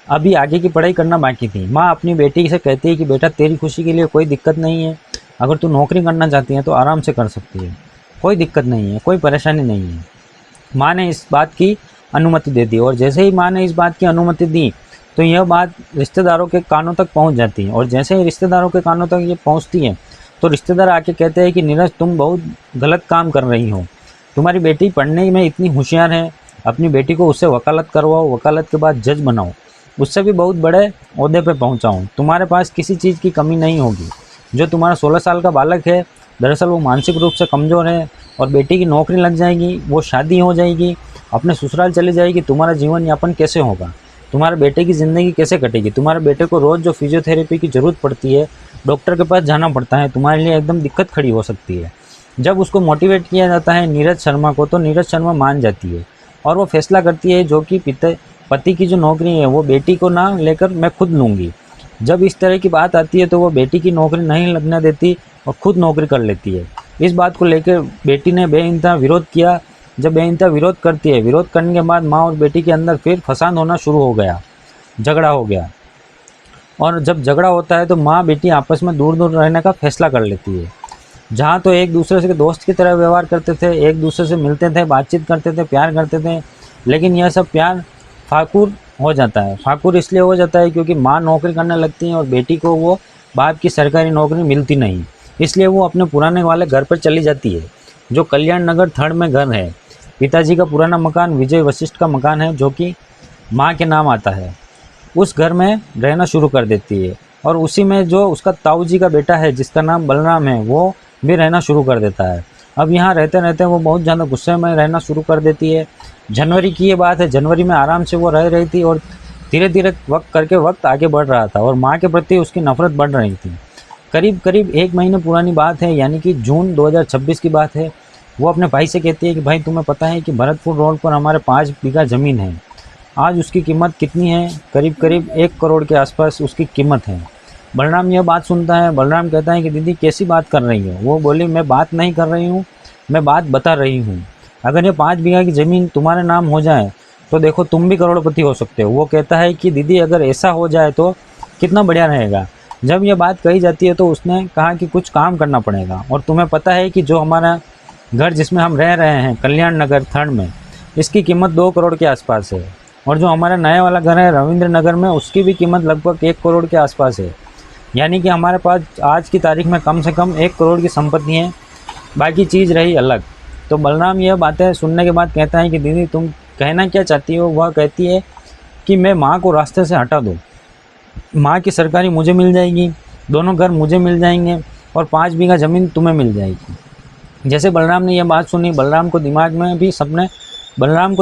[SPEAKER 1] अभी आगे की पढ़ाई करना बाकी थी। माँ अपनी बेटी से कहती है कि बेटा, तेरी खुशी के लिए कोई दिक्कत नहीं है, अगर तू नौकरी करना चाहती है तो आराम से कर सकती है, कोई दिक्कत नहीं है, कोई परेशानी नहीं है। माँ ने इस बात की अनुमति दे दी, और जैसे ही माँ ने इस बात की अनुमति दी तो यह बात रिश्तेदारों के कानों तक पहुँच जाती है। और जैसे ही रिश्तेदारों के कानों तक ये पहुँचती है तो रिश्तेदार आके कहते हैं कि नीरज, तुम बहुत गलत काम कर रही हो, तुम्हारी बेटी पढ़ने में इतनी होशियार है, अपनी बेटी को उससे वकालत करवाओ, वकालत के बाद जज बनाओ, उससे भी बहुत बड़े ओहदे पे पहुंचाऊं, तुम्हारे पास किसी चीज़ की कमी नहीं होगी। जो तुम्हारा 16 साल का बालक है, दरअसल वो मानसिक रूप से कमज़ोर है, और बेटी की नौकरी लग जाएगी, वो शादी हो जाएगी, अपने ससुराल चली जाएगी, तुम्हारा जीवन यापन कैसे होगा, तुम्हारे बेटे की ज़िंदगी कैसे कटेगी। तुम्हारे बेटे को रोज़ जो फिजियोथेरेपी की ज़रूरत पड़ती है, डॉक्टर के पास जाना पड़ता है, तुम्हारे लिए एकदम दिक्कत खड़ी हो सकती है। जब उसको मोटिवेट किया जाता है नीरज शर्मा को, तो नीरज शर्मा मान जाती है और वो फैसला करती है जो कि पति की जो नौकरी है वो बेटी को ना लेकर मैं खुद लूँगी। जब इस तरह की बात आती है तो वो बेटी की नौकरी नहीं लगने देती और खुद नौकरी कर लेती है। इस बात को लेकर बेटी ने बेइंतहा विरोध किया। जब बेइंतहा विरोध करती है, विरोध करने के बाद माँ और बेटी के अंदर फिर फसाद होना शुरू हो गया, झगड़ा हो गया। और जब झगड़ा होता है तो माँ बेटी आपस में दूर दूर रहने का फैसला कर लेती है। जहाँ तो एक दूसरे से दोस्त की तरह व्यवहार करते थे, एक दूसरे से मिलते थे, बातचीत करते थे, प्यार करते थे, लेकिन यह सब प्यार फाकुर हो जाता है। फाकुर इसलिए हो जाता है क्योंकि माँ नौकरी करने लगती है और बेटी को वो बाप की सरकारी नौकरी मिलती नहीं, इसलिए वो अपने पुराने वाले घर पर चली जाती है, जो कल्याण नगर 3rd में घर है। पिताजी का पुराना मकान विजय वशिष्ठ का मकान है, जो कि माँ के नाम आता है। उस घर में रहना शुरू कर देती है, और उसी में जो उसका ताऊ जी का बेटा है जिसका नाम बलराम है, वो भी रहना शुरू कर देता है। अब यहाँ रहते रहते वो बहुत ज़्यादा गुस्से में रहना शुरू कर देती है। जनवरी की ये बात है, जनवरी में आराम से वो रह रही थी और धीरे धीरे वक्त आगे बढ़ रहा था और माँ के प्रति उसकी नफरत बढ़ रही थी। करीब करीब 1 महीने पुरानी बात है, यानी कि जून 2026 की बात है। वो अपने भाई से कहती है कि भाई, तुम्हें पता है कि भरतपुर रोड पर हमारे 5 बीघा ज़मीन है, आज उसकी कीमत कितनी है? करीब करीब 1 करोड़ के आसपास उसकी कीमत है। बलराम यह बात सुनता है। बलराम कहता है कि दीदी कैसी बात कर रही हो? वो बोली, मैं बात नहीं कर रही हूँ, मैं बात बता रही हूँ। अगर ये 5 बीघा की ज़मीन तुम्हारे नाम हो जाए तो देखो तुम भी करोड़पति हो सकते हो। वो कहता है कि दीदी अगर ऐसा हो जाए तो कितना बढ़िया रहेगा। जब ये बात कही जाती है तो उसने कहा कि कुछ काम करना पड़ेगा, और तुम्हें पता है कि जो हमारा घर जिसमें हम रह रहे हैं कल्याण नगर थर्ड में, इसकी कीमत 2 करोड़ के आसपास है, और जो हमारा नया वाला घर है रविंद्र नगर में, उसकी भी कीमत लगभग 1 करोड़ के आसपास है। यानी कि हमारे पास आज की तारीख में कम से कम 1 करोड़ की संपत्ति है, बाकी चीज़ रही अलग। तो बलराम यह बातें सुनने के बाद कहता है कि दीदी तुम कहना क्या चाहती हो। वह कहती है कि मैं माँ को रास्ते से हटा दूँ, माँ की सरकारी मुझे मिल जाएगी, दोनों घर मुझे मिल जाएंगे, और 5 बीघा ज़मीन तुम्हें मिल जाएगी। जैसे बलराम ने यह बात सुनी, बलराम को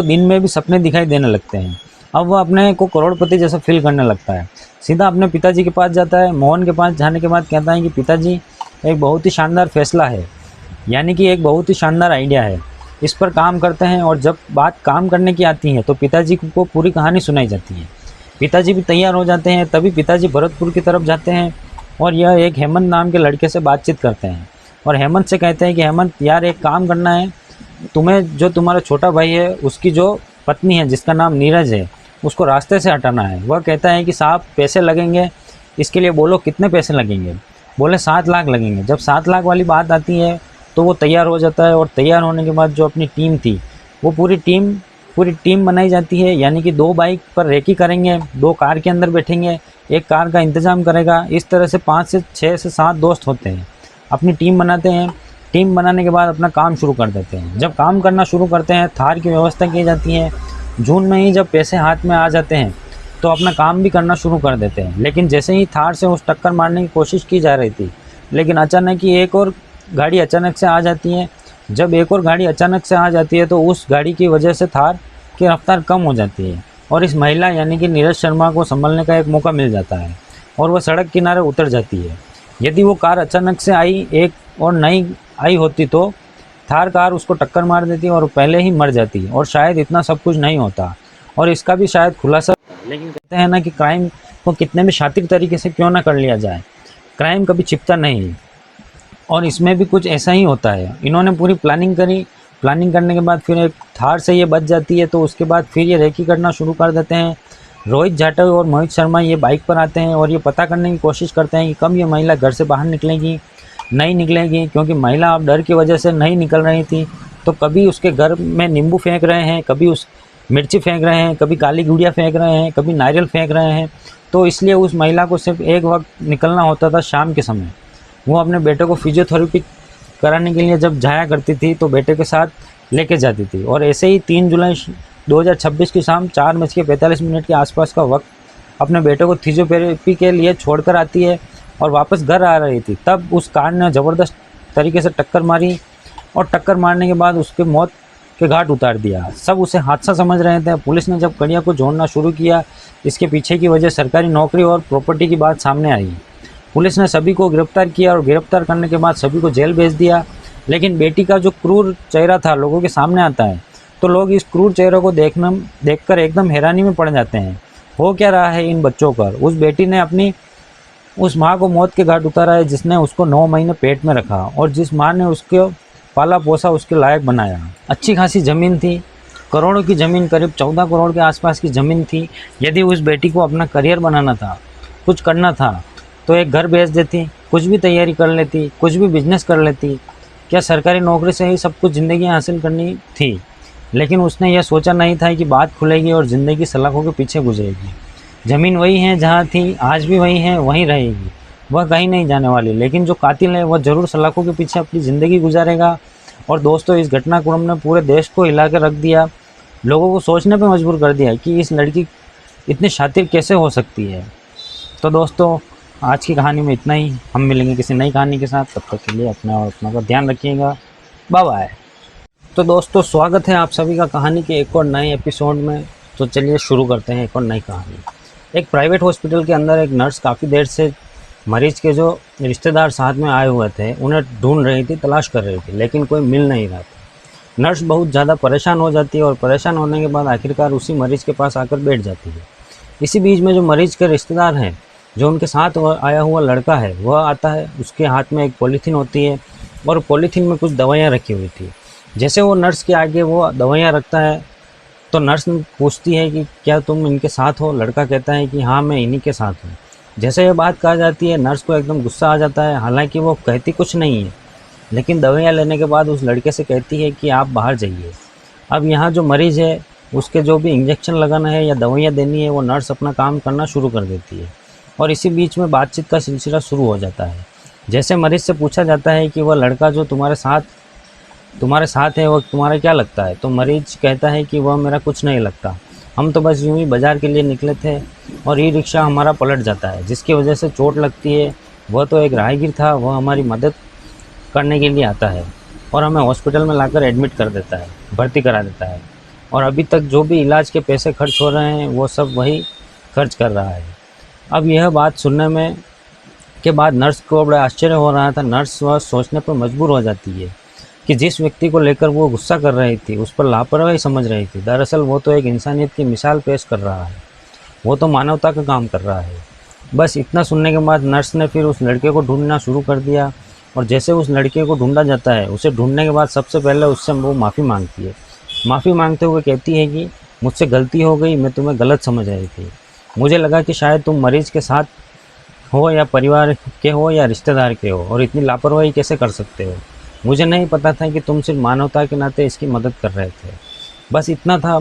[SPEAKER 1] दिन में भी सपने दिखाई देने लगते हैं। अब वह अपने को करोड़पति जैसा फील करने लगता है। सीधा अपने पिताजी के पास जाता है। मोहन के पास जाने के बाद कहता है कि पिताजी एक बहुत ही शानदार फैसला है, यानी कि एक बहुत ही शानदार आइडिया है, इस पर काम करते हैं। और जब बात काम करने की आती है तो पिताजी को पूरी कहानी सुनाई जाती है। पिताजी भी तैयार हो जाते हैं। तभी पिताजी भरतपुर की तरफ जाते हैं और यह एक हेमंत नाम के लड़के से बातचीत करते हैं, और हेमंत से कहते हैं कि हेमंत यार एक काम करना है, तुम्हें जो तुम्हारा छोटा भाई है उसकी जो पत्नी है जिसका नाम नीरज है, उसको रास्ते से हटाना है। वह कहता है कि साहब पैसे लगेंगे, इसके लिए बोलो कितने पैसे लगेंगे। बोले 7 लाख लगेंगे। जब 7 लाख वाली बात आती है तो वो तैयार हो जाता है, और तैयार होने के बाद जो अपनी टीम थी वो पूरी टीम बनाई जाती है। यानी कि 2 बाइक पर रेकी करेंगे, 2 कार के अंदर बैठेंगे, एक कार का इंतज़ाम करेगा। इस तरह से 5 से 6 से 7 दोस्त होते हैं, अपनी टीम बनाते हैं। टीम बनाने के बाद अपना काम शुरू कर देते हैं। जब काम करना शुरू करते हैं, थार की व्यवस्था की जाती है। जून में ही जब पैसे हाथ में आ जाते हैं तो अपना काम भी करना शुरू कर देते हैं। लेकिन जैसे ही थार से उस टक्कर मारने की कोशिश की जा रही थी, लेकिन अचानक ही एक और गाड़ी अचानक से आ जाती है। जब एक और गाड़ी अचानक से आ जाती है तो उस गाड़ी की वजह से थार की रफ्तार कम हो जाती है, और इस महिला यानी कि नीरज शर्मा को संभलने का एक मौका मिल जाता है, और वह सड़क किनारे उतर जाती है। यदि वो कार अचानक से एक और नहीं आई होती तो थार कार उसको टक्कर मार देती और पहले ही मर जाती, और शायद इतना सब कुछ नहीं होता, और इसका भी शायद खुलासा। लेकिन कहते हैं ना कि क्राइम को कितने भी शातिर तरीके से क्यों ना कर लिया जाए, क्राइम कभी छिपता नहीं, और इसमें भी कुछ ऐसा ही होता है। इन्होंने पूरी प्लानिंग करी। प्लानिंग करने के बाद फिर एक थार से ये बच जाती है, तो उसके बाद फिर ये रेकी करना शुरू कर देते हैं। रोहित जाटव और मोहित शर्मा ये बाइक पर आते हैं और ये पता करने की कोशिश करते हैं कि कब ये महिला घर से बाहर निकलेगी, नहीं निकलेगी, क्योंकि महिला अब डर की वजह से नहीं निकल रही थी। तो कभी उसके घर में नींबू फेंक रहे हैं, कभी उस मिर्ची फेंक रहे हैं, कभी काली गुड़िया फेंक रहे हैं, कभी नारियल फेंक रहे हैं। तो इसलिए उस महिला को सिर्फ एक वक्त निकलना होता था शाम के समय। वो अपने बेटे को फिजियोथेरेपी कराने के लिए जब जाया करती थी तो बेटे के साथ लेके जाती थी। और ऐसे ही 3 जुलाई 2026 की शाम 4:45 के आसपास का वक्त अपने बेटे को फिजियोथेरेपी के लिए छोड़कर आती है और वापस घर आ रही थी। तब उस कार ने ज़बरदस्त तरीके से टक्कर मारी, और टक्कर मारने के बाद उसके मौत के घाट उतार दिया। सब उसे हादसा समझ रहे थे। पुलिस ने जब कड़िया को जोड़ना शुरू किया, इसके पीछे की वजह सरकारी नौकरी और प्रॉपर्टी की बात सामने आई। पुलिस ने सभी को गिरफ्तार किया, और गिरफ्तार करने के बाद सभी को जेल भेज दिया। लेकिन बेटी का जो क्रूर चेहरा था लोगों के सामने आता है, तो लोग इस क्रूर चेहरे को देखकर एकदम हैरानी में पड़ जाते हैं। हो क्या रहा है इन बच्चों पर। उस बेटी ने अपनी उस माँ को मौत के घाट उतारा है जिसने उसको 9 महीने पेट में रखा, और जिस माँ ने उसको पाला पोसा, उसके लायक बनाया। अच्छी खासी ज़मीन थी, करोड़ों की ज़मीन, करीब 14 करोड़ के आसपास की ज़मीन थी। यदि उस बेटी को अपना करियर बनाना था, कुछ करना था, तो एक घर बेच देती, कुछ भी तैयारी कर लेती, कुछ भी बिजनेस कर लेती। क्या सरकारी नौकरी से ही सब कुछ ज़िंदगी हासिल करनी थी? लेकिन उसने यह सोचा नहीं था कि बात खुलेगी और ज़िंदगी सलाखों के पीछे गुजरेगी। ज़मीन वही है जहाँ थी, आज भी वही है, वहीं रहेगी, वह कहीं नहीं जाने वाली। लेकिन जो कातिल है वह ज़रूर सलाखों के पीछे अपनी ज़िंदगी गुजारेगा। और दोस्तों, इस घटनाक्रम ने पूरे देश को हिला कर रख दिया, लोगों को सोचने पर मजबूर कर दिया कि इस लड़की इतनी शातिर कैसे हो सकती है। तो दोस्तों, आज की कहानी में इतना ही। हम मिलेंगे किसी नई कहानी के साथ। तब तक के लिए अपना और अपना का ध्यान रखिएगा। Bye bye. तो दोस्तों, स्वागत है आप सभी का कहानी के एक और नए एपिसोड में। तो चलिए शुरू करते हैं एक और नई कहानी। एक प्राइवेट हॉस्पिटल के अंदर एक नर्स काफ़ी देर से मरीज के जो रिश्तेदार साथ में आए हुए थे उन्हें ढूंढ रही थी, तलाश कर रही थी, लेकिन कोई मिल नहीं रहा था। नर्स बहुत ज़्यादा परेशान हो जाती है, और परेशान होने के बाद आखिरकार उसी मरीज़ के पास आकर बैठ जाती है। इसी बीच में जो मरीज़ के रिश्तेदार हैं, जो उनके साथ आया हुआ लड़का है, वह आता है। उसके हाथ में एक पॉलीथीन होती है, और पॉलीथीन में कुछ दवाइयाँ रखी हुई थी। जैसे वो नर्स के आगे वो दवाइयाँ रखता है, तो नर्स पूछती है कि क्या तुम इनके साथ हो? लड़का कहता है कि हाँ, मैं इन्हीं के साथ हूँ। जैसे ये बात कहा जाती है, नर्स को एकदम गुस्सा आ जाता है। हालांकि वो कहती कुछ नहीं है, लेकिन दवाइयाँ लेने के बाद उस लड़के से कहती है कि आप बाहर जाइए। अब यहाँ जो मरीज़ है, उसके जो भी इंजेक्शन लगाना है या दवाइयाँ देनी है, वो नर्स अपना काम करना शुरू कर देती है। और इसी बीच में बातचीत का सिलसिला शुरू हो जाता है। जैसे मरीज़ से पूछा जाता है कि वह लड़का जो तुम्हारे साथ है, वो तुम्हारा क्या लगता है? तो मरीज कहता है कि वह मेरा कुछ नहीं लगता, हम तो बस यूं ही बाज़ार के लिए निकले थे और ई रिक्शा हमारा पलट जाता है, जिसकी वजह से चोट लगती है। वह तो एक राहगीर था, वह हमारी मदद करने के लिए आता है और हमें हॉस्पिटल में लाकर एडमिट कर देता है, भर्ती करा देता है। और अभी तक जो भी इलाज के पैसे खर्च हो रहे हैं, वो सब वही खर्च कर रहा है। अब यह बात सुनने में के बाद नर्स को बड़ा आश्चर्य हो रहा था। नर्स वह सोचने पर मजबूर हो जाती है कि जिस व्यक्ति को लेकर वो गुस्सा कर रही थी, उस पर लापरवाही समझ रही थी, दरअसल वो तो एक इंसानियत की मिसाल पेश कर रहा है। वो तो मानवता का काम कर रहा है। बस इतना सुनने के बाद नर्स ने फिर उस लड़के को ढूंढना शुरू कर दिया। और जैसे उस लड़के को ढूंढा जाता है, उसे ढूंढने के बाद सबसे पहले उससे वो माफ़ी मांगती है। माफ़ी मांगते हुए कहती है कि मुझसे गलती हो गई, मैं तुम्हें गलत समझ रही थी। मुझे लगा कि शायद तुम मरीज़ के साथ हो या परिवार के हो या रिश्तेदार के हो, और इतनी लापरवाही कैसे कर सकते हो? मुझे नहीं पता था कि तुम सिर्फ मानवता के नाते इसकी मदद कर रहे थे। बस इतना था।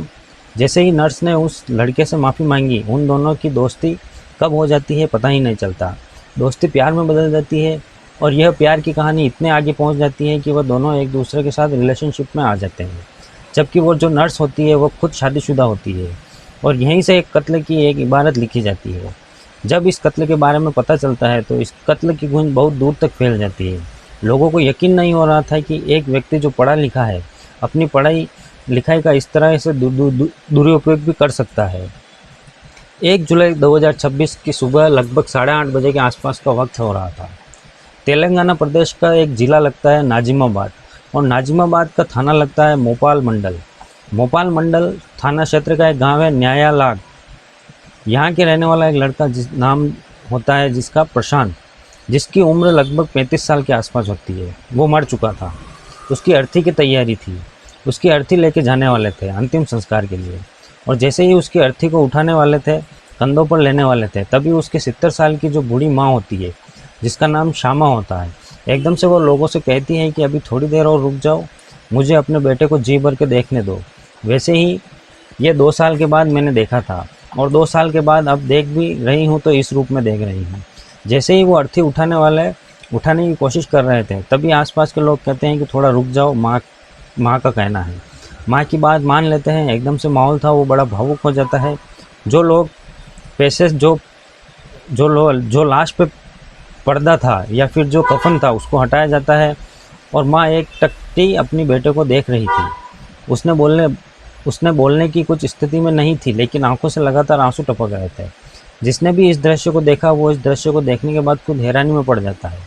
[SPEAKER 1] जैसे ही नर्स ने उस लड़के से माफ़ी मांगी, उन दोनों की दोस्ती कब हो जाती है पता ही नहीं चलता। दोस्ती प्यार में बदल जाती है और यह प्यार की कहानी इतने आगे पहुंच जाती है कि वह दोनों एक दूसरे के साथ रिलेशनशिप में आ जाते हैं। जबकि वो जो नर्स होती है, वो खुद शादीशुदा होती है। और यहीं से एक कत्ल की एक इबारत लिखी जाती है। जब इस कत्ल के बारे में पता चलता है, तो इस कत्ल की गूंज बहुत दूर तक फैल जाती है। लोगों को यकीन नहीं हो रहा था कि एक व्यक्ति जो पढ़ा लिखा है, अपनी पढ़ाई लिखाई का इस तरह से दुरुपयोग भी कर सकता है। 1 जुलाई 2026 की सुबह लगभग 8:30 बजे के आसपास का वक्त हो रहा था। तेलंगाना प्रदेश का एक ज़िला लगता है नाजिमाबाद, और नाजिमाबाद का थाना लगता है मोपाल मंडल। मोपाल मंडल थाना क्षेत्र का एक गांव है न्यायालाग। यहाँ के रहने वाला एक लड़का जिसका प्रशांत, जिसकी उम्र लगभग 35 साल के आसपास होती है, वो मर चुका था। उसकी अर्थी की तैयारी थी। उसकी अर्थी लेके जाने वाले थे अंतिम संस्कार के लिए। और जैसे ही उसकी अर्थी को उठाने वाले थे, कंधों पर लेने वाले थे, तभी उसकी 70 साल की जो बूढ़ी माँ होती है, जिसका नाम श्यामा होता है, एकदम से वो लोगों से कहती है कि अभी थोड़ी देर और रुक जाओ, मुझे अपने बेटे को जी भर के देखने दो। वैसे ही ये 2 साल के बाद मैंने देखा था, और 2 साल के बाद अब देख भी रही हूँ, तो इस रूप में देख रही हूँ। जैसे ही वो अर्थी उठाने की कोशिश कर रहे थे, तभी आसपास के लोग कहते हैं कि थोड़ा रुक जाओ, माँ का कहना है। माँ की बात मान लेते हैं। एकदम से माहौल था वो बड़ा भावुक हो जाता है। जो लोग पैसे जो लाश पे पर्दा था या फिर जो कफन था, उसको हटाया जाता है, और माँ एक टकटी अपनी बेटे को देख रही थी। उसने बोलने की कुछ स्थिति में नहीं थी, लेकिन आंखों से लगातार आंसू टपक रहे थे। जिसने भी इस दृश्य को देखा, वो इस दृश्य को देखने के बाद खुद हैरानी में पड़ जाता है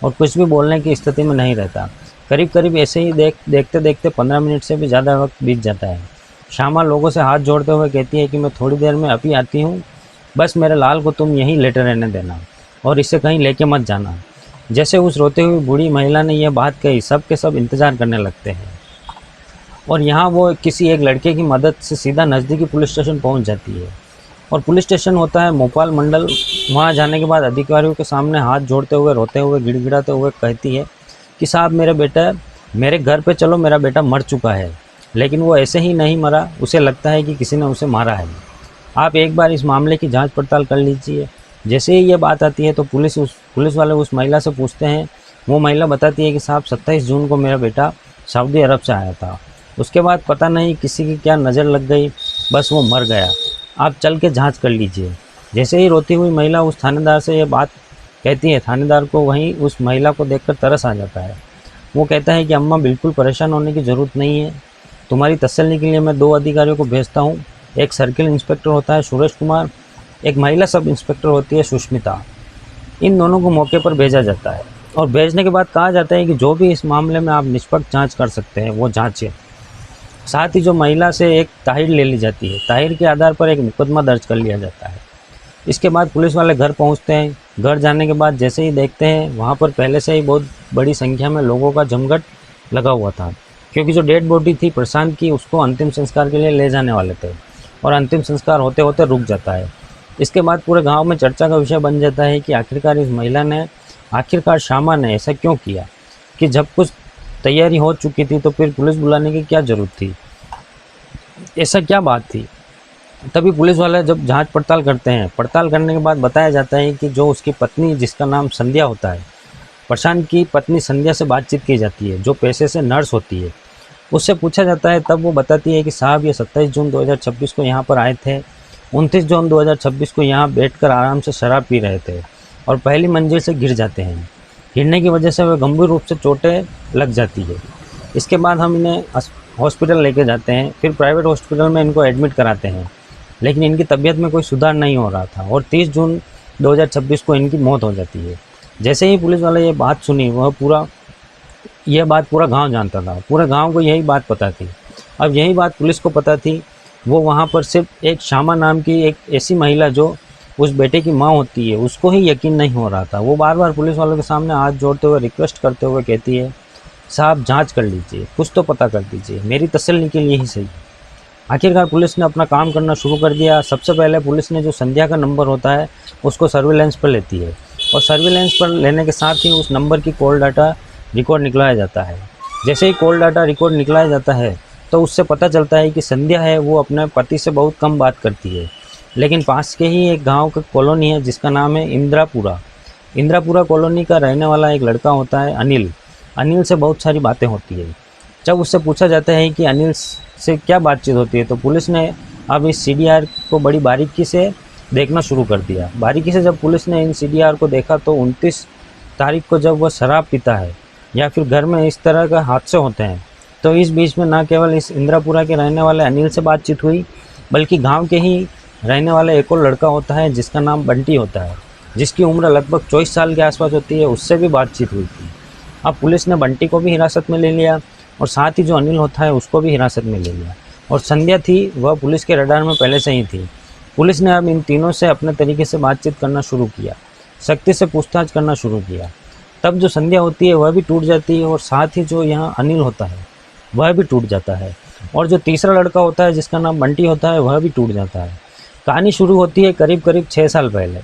[SPEAKER 1] और कुछ भी बोलने की स्थिति में नहीं रहता। करीब करीब ऐसे ही देखते देखते 15 मिनट से भी ज़्यादा वक्त बीत जाता है। श्यामा लोगों से हाथ जोड़ते हुए कहती है कि मैं थोड़ी देर में अभी आती हूँ, बस मेरे लाल को तुम यहीं लेटे रहने देना और इसे कहीं लेके मत जाना। जैसे उस रोते हुई बूढ़ी महिला ने यह बात कही, सब के सब इंतज़ार करने लगते हैं। और यहाँ वो किसी एक लड़के की मदद से सीधा नज़दीकी पुलिस स्टेशन पहुँच जाती है। और पुलिस स्टेशन होता है मोपाल मंडल। वहाँ जाने के बाद अधिकारियों के सामने हाथ जोड़ते हुए, रोते हुए, गिड़गिड़ाते हुए कहती है कि साहब, मेरे घर पे चलो, मेरा बेटा मर चुका है, लेकिन वो ऐसे ही नहीं मरा, उसे लगता है कि किसी ने उसे मारा है। आप एक बार इस मामले की जांच पड़ताल कर लीजिए। जैसे ही ये बात आती है, तो पुलिस वाले उस महिला से पूछते हैं। वो महिला बताती है कि साहब, 27 जून को मेरा बेटा सऊदी अरब से आया था। उसके बाद पता नहीं किसी की क्या नज़र लग गई, बस वो मर गया। आप चल के जांच कर लीजिए। जैसे ही रोती हुई महिला उस थानेदार से ये बात कहती है, थानेदार को वहीं उस महिला को देखकर तरस आ जाता है। वो कहता है कि अम्मा, बिल्कुल परेशान होने की ज़रूरत नहीं है। तुम्हारी तसल्ली के लिए मैं 2 अधिकारियों को भेजता हूँ। एक सर्किल इंस्पेक्टर होता है सुरेश कुमार, एक महिला सब इंस्पेक्टर होती है सुष्मिता। इन दोनों को मौके पर भेजा जाता है और भेजने के बाद कहा जाता है कि जो भी इस मामले में आप निष्पक्ष जाँच कर सकते हैं वो जाँचें। साथ ही जो महिला से एक ताहिर ले ली जाती है, ताहिर के आधार पर एक मुकदमा दर्ज कर लिया जाता है। इसके बाद पुलिस वाले घर पहुंचते हैं। घर जाने के बाद जैसे ही देखते हैं, वहां पर पहले से ही बहुत बड़ी संख्या में लोगों का जमघट लगा हुआ था। क्योंकि जो डेड बॉडी थी प्रशांत की, उसको अंतिम संस्कार के लिए ले जाने वाले थे और अंतिम संस्कार होते होते रुक जाता है। इसके बाद पूरे गांव में चर्चा का विषय बन जाता है कि आखिरकार श्यामा ने ऐसा क्यों किया, कि जब कुछ तैयारी हो चुकी थी तो फिर पुलिस बुलाने की क्या ज़रूरत थी, ऐसा क्या बात थी। तभी पुलिस वाले जब जांच पड़ताल करते हैं, पड़ताल करने के बाद बताया जाता है कि जो उसकी पत्नी, जिसका नाम संध्या होता है, प्रशांत की पत्नी संध्या से बातचीत की जाती है, जो पेशे से नर्स होती है। उससे पूछा जाता है, तब वो बताती है कि साहब ये 27 जून 2026 को यहाँ पर आए थे, 29 जून 2026 को यहाँ बैठकर आराम से शराब पी रहे थे और पहली मंजिल से गिर जाते हैं। गिरने की वजह से वे गंभीर रूप से चोटें लग जाती है। इसके बाद हम इन्हें हॉस्पिटल लेके जाते हैं, फिर प्राइवेट हॉस्पिटल में इनको एडमिट कराते हैं, लेकिन इनकी तबीयत में कोई सुधार नहीं हो रहा था और 30 जून 2026 को इनकी मौत हो जाती है। जैसे ही पुलिस वाले ये बात सुनी, यह बात पूरा गांव जानता था, पूरे गांव को यही बात पता थी। अब यही बात पुलिस को पता थी। वो वहाँ पर सिर्फ एक श्यामा नाम की एक ऐसी महिला जो उस बेटे की माँ होती है, उसको ही यकीन नहीं हो रहा था। वो बार बार पुलिस वालों के सामने हाथ जोड़ते हुए रिक्वेस्ट करते हुए कहती है, साहब जांच कर लीजिए, कुछ तो पता कर दीजिए, मेरी तसल्ली के लिए ही सही। आखिरकार पुलिस ने अपना काम करना शुरू कर दिया। सबसे पहले पुलिस ने जो संध्या का नंबर होता है उसको सर्विलेंस पर लेती है और सर्विलेंस पर लेने के साथ ही उस नंबर की कॉल डाटा रिकॉर्ड निकलाया जाता है। जैसे ही कॉल डाटा रिकॉर्ड निकलाया जाता है तो उससे पता चलता है कि संध्या है वो अपने पति से बहुत कम बात करती है, लेकिन पास के ही एक गांव का कॉलोनी है जिसका नाम है इंदिरापुरा कॉलोनी का रहने वाला एक लड़का होता है अनिल से बहुत सारी बातें होती है। जब उससे पूछा जाता है कि अनिल से क्या बातचीत होती है, तो पुलिस ने अब इस CDR को बड़ी बारीकी से देखना शुरू कर दिया। बारीकी से जब पुलिस ने इन CDR को देखा तो 29 तारीख को जब वह शराब पीता है या फिर घर में इस तरह का हादसे होते हैं, तो इस बीच में न केवल इस इंदिरापुरा के रहने वाले अनिल से बातचीत हुई, बल्कि गांव के ही रहने वाला एक और लड़का होता है जिसका नाम बंटी होता है, जिसकी उम्र लगभग 24 साल के आसपास होती है, उससे भी बातचीत हुई थी। अब पुलिस ने बंटी को भी हिरासत में ले लिया और साथ ही जो अनिल होता है उसको भी हिरासत में ले लिया। और संध्या थी, वह पुलिस के रडार में पहले से ही थी। पुलिस ने अब इन तीनों से अपने तरीके से बातचीत करना शुरू किया, सख्ती से पूछताछ करना शुरू किया। तब जो संध्या होती है वह भी टूट जाती है और साथ ही जो यहाँ अनिल होता है वह भी टूट जाता है और जो तीसरा लड़का होता है जिसका नाम बंटी होता है वह भी टूट जाता है। कहानी शुरू होती है करीब 6 साल पहले।